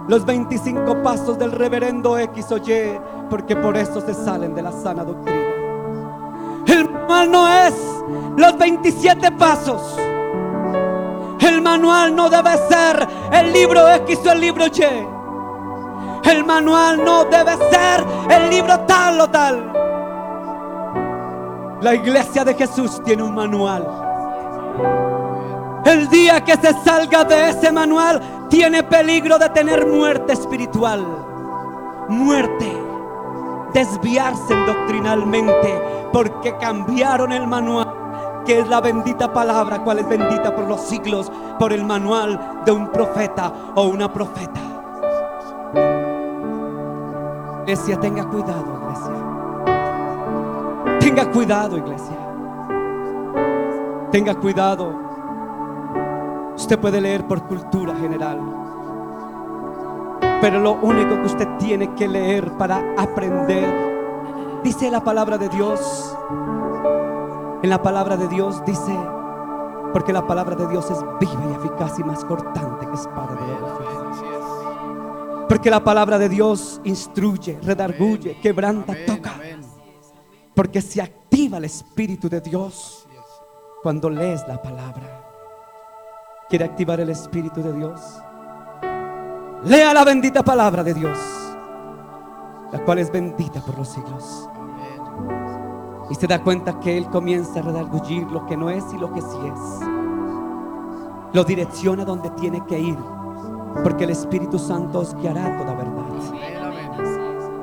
los 25 pasos del reverendo X o Y, porque por eso se salen de la sana doctrina. El manual no es los 27 pasos. El manual no debe ser el libro X o el libro Y. El manual no debe ser el libro tal o tal. La iglesia de Jesús tiene un manual. El día que se salga de ese manual, tiene peligro de tener muerte espiritual. Muerte. Desviarse doctrinalmente, porque cambiaron el manual, que es la bendita palabra, cual es bendita por los siglos, por el manual de un profeta o una profeta. Iglesia, tenga cuidado, iglesia. Tenga cuidado, iglesia. Tenga cuidado. Usted puede leer por cultura general, pero lo único que usted tiene que leer para aprender, dice la palabra de Dios. En la palabra de Dios dice: porque la palabra de Dios es viva y eficaz y más cortante que espada de doble filo. Porque la palabra de Dios instruye, redarguye, quebranta, toca. Porque se activa el Espíritu de Dios cuando lees la palabra. ¿Quiere activar el Espíritu de Dios? Lea la bendita palabra de Dios, la cual es bendita por los siglos. Y se da cuenta que Él comienza a redargullir lo que no es y lo que sí es. Lo direcciona donde tiene que ir, porque el Espíritu Santo os guiará toda verdad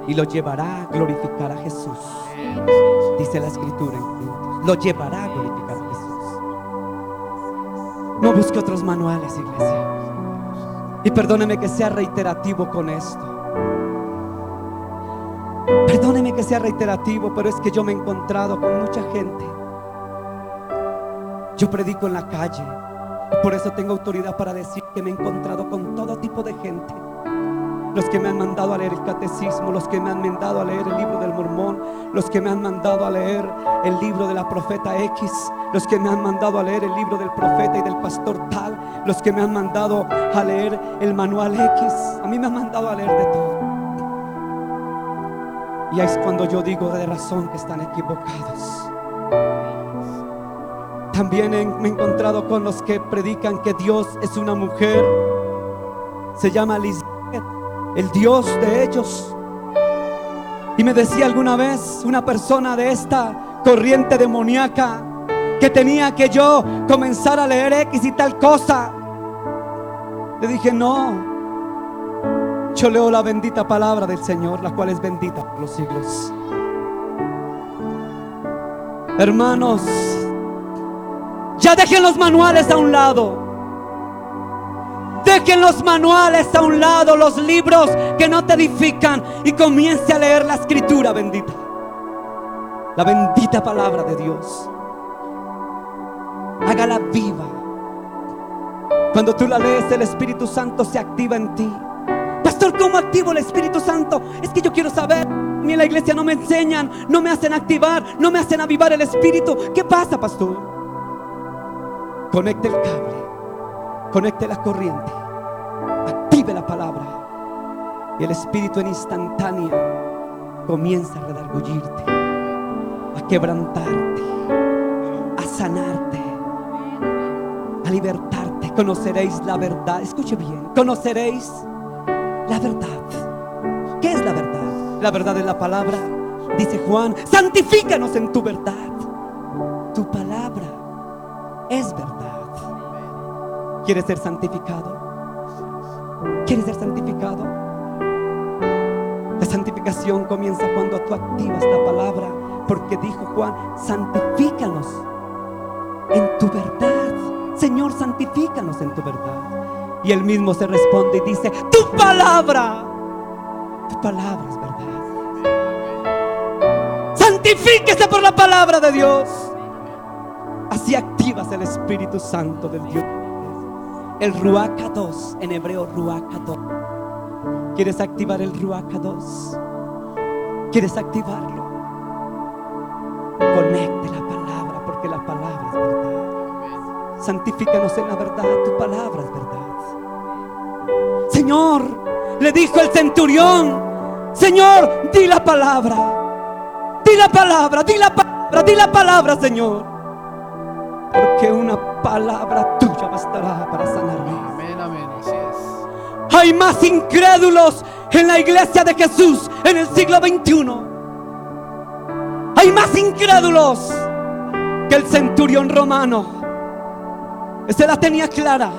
y lo llevará a glorificar a Jesús. Dice la Escritura en Corintios: lo llevará a glorificar a Jesús. No busque otros manuales, iglesia. Y perdóneme que sea reiterativo con esto. Perdóneme que sea reiterativo, pero es que yo me he encontrado con mucha gente. Yo predico en la calle, y por eso tengo autoridad para decir que me he encontrado con todo tipo de gente. Los que me han mandado a leer el catecismo, los que me han mandado a leer el libro del Mormón, los que me han mandado a leer el libro de la profeta X, los que me han mandado a leer el libro del profeta y del pastor tal, los que me han mandado a leer el manual X. A mí me han mandado a leer de todo. Y ahí es cuando yo digo de razón que están equivocados. También me he encontrado con los que predican que Dios es una mujer. Se llama Lisbeth, el Dios de ellos. Y me decía alguna vez una persona de esta corriente demoníaca que tenía que yo comenzar a leer X y tal cosa. Le dije, no, yo leo la bendita palabra del Señor, la cual es bendita por los siglos. Hermanos, ya dejen los manuales a un lado. Dejen los manuales a un lado, los libros que no te edifican, y comience a leer la escritura bendita, la bendita palabra de Dios. Hágala viva. Cuando tú la lees, el Espíritu Santo se activa en ti. Pastor, ¿cómo activo el Espíritu Santo? Es que yo quiero saber. Ni en la iglesia no me enseñan, no me hacen activar, no me hacen avivar el Espíritu. ¿Qué pasa, pastor? Conecte el cable, conecte la corriente, active la palabra, y el Espíritu en instantánea comienza a redarguirte, a quebrantarte, a sanarte, a libertarte. Conoceréis la verdad. Escuche bien, conoceréis la verdad. ¿Qué es la verdad? La verdad es la palabra. Dice Juan, santifícanos en tu verdad. Tu palabra es verdad. ¿Quieres ser santificado? ¿Quieres ser santificado? La santificación comienza cuando tú activas la palabra, porque dijo Juan, santifícanos en tu verdad. Señor, santifícanos en tu verdad. Y él mismo se responde y dice, tu palabra es verdad. Santifíquese por la palabra de Dios. Así activas el Espíritu Santo del Dios. El Ruach HaKodesh, en hebreo Ruach HaKodesh. ¿Quieres activar el Ruach HaKodesh? ¿Quieres activarlo? Conecte la palabra, porque la palabra es verdad. Santifícanos en la verdad, tu palabra es verdad. Señor, le dijo el centurión, Señor, di la palabra. Di la palabra, di la palabra, di la palabra, Señor. Porque una palabra tuya bastará para sanarme. Amén, amén, así es. Hay más incrédulos en la iglesia de Jesús en el siglo XXI. Hay más incrédulos que el centurión romano. Ese la tenía clara.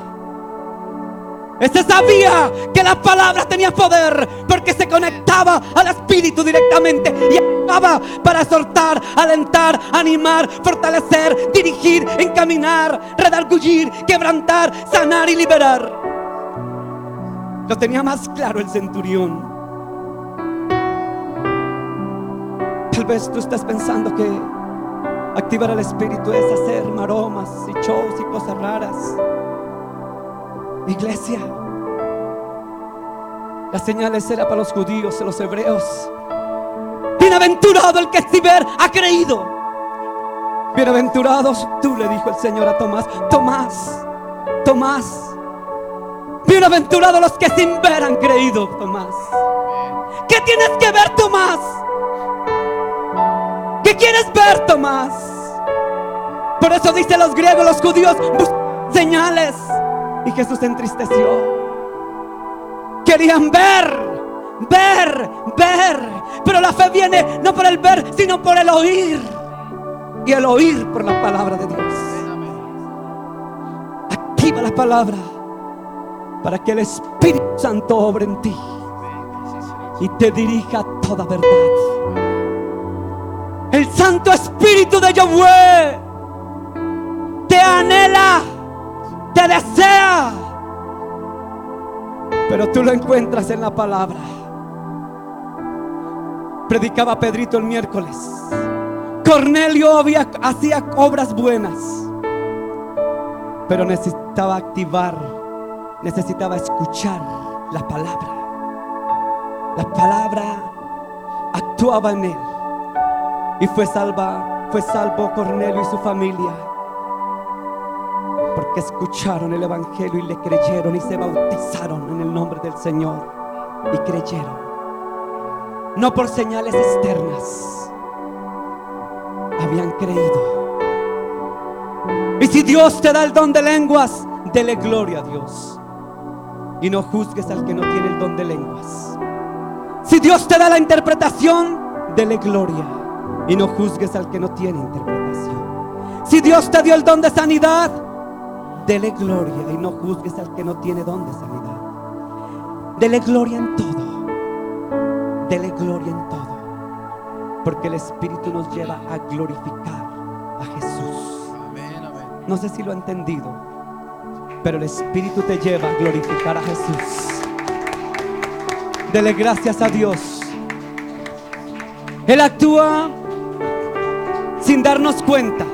Ese sabía que la palabra tenía poder, porque se conectaba al Espíritu directamente y actuaba para exhortar, alentar, animar, fortalecer, dirigir, encaminar, redarguir, quebrantar, sanar y liberar. Lo tenía más claro el centurión. Tal vez tú estás pensando que activar el Espíritu es hacer maromas y shows y cosas raras. Iglesia, las señales eran para los judíos y los hebreos. Bienaventurado el que sin ver ha creído. Bienaventurados tú, le dijo el Señor a Tomás. Tomás, bienaventurados los que sin ver han creído, Tomás. ¿Qué tienes que ver, Tomás? ¿Qué quieres ver, Tomás? Por eso dicen los griegos, los judíos buscan señales. Y Jesús se entristeció. Querían ver. Pero la fe viene no por el ver, sino por el oír. Y el oír por la palabra de Dios. Activa la palabra para que el Espíritu Santo obre en ti y te dirija a toda verdad. El Santo Espíritu de Yahweh te anhela, te desea, pero tú lo encuentras en la palabra. Predicaba Pedrito el miércoles. Cornelio hacía obras buenas, pero necesitaba activar, necesitaba escuchar la palabra. La palabra actuaba en él y fue salvo Cornelio y su familia, porque escucharon el evangelio y le creyeron y se bautizaron en el nombre del Señor y creyeron, no por señales externas, habían creído. Y si Dios te da el don de lenguas, dele gloria a Dios y no juzgues al que no tiene el don de lenguas. Si Dios te da la interpretación, dele gloria y no juzgues al que no tiene interpretación. Si Dios te dio el don de sanidad, dele gloria y no juzgues al que no tiene don de sanidad. Dele gloria en todo. Dele gloria en todo. Porque el Espíritu nos lleva a glorificar a Jesús. Amén, amén. No sé si lo ha entendido, pero el Espíritu te lleva a glorificar a Jesús. Dele gracias a Dios. Él actúa sin darnos cuenta.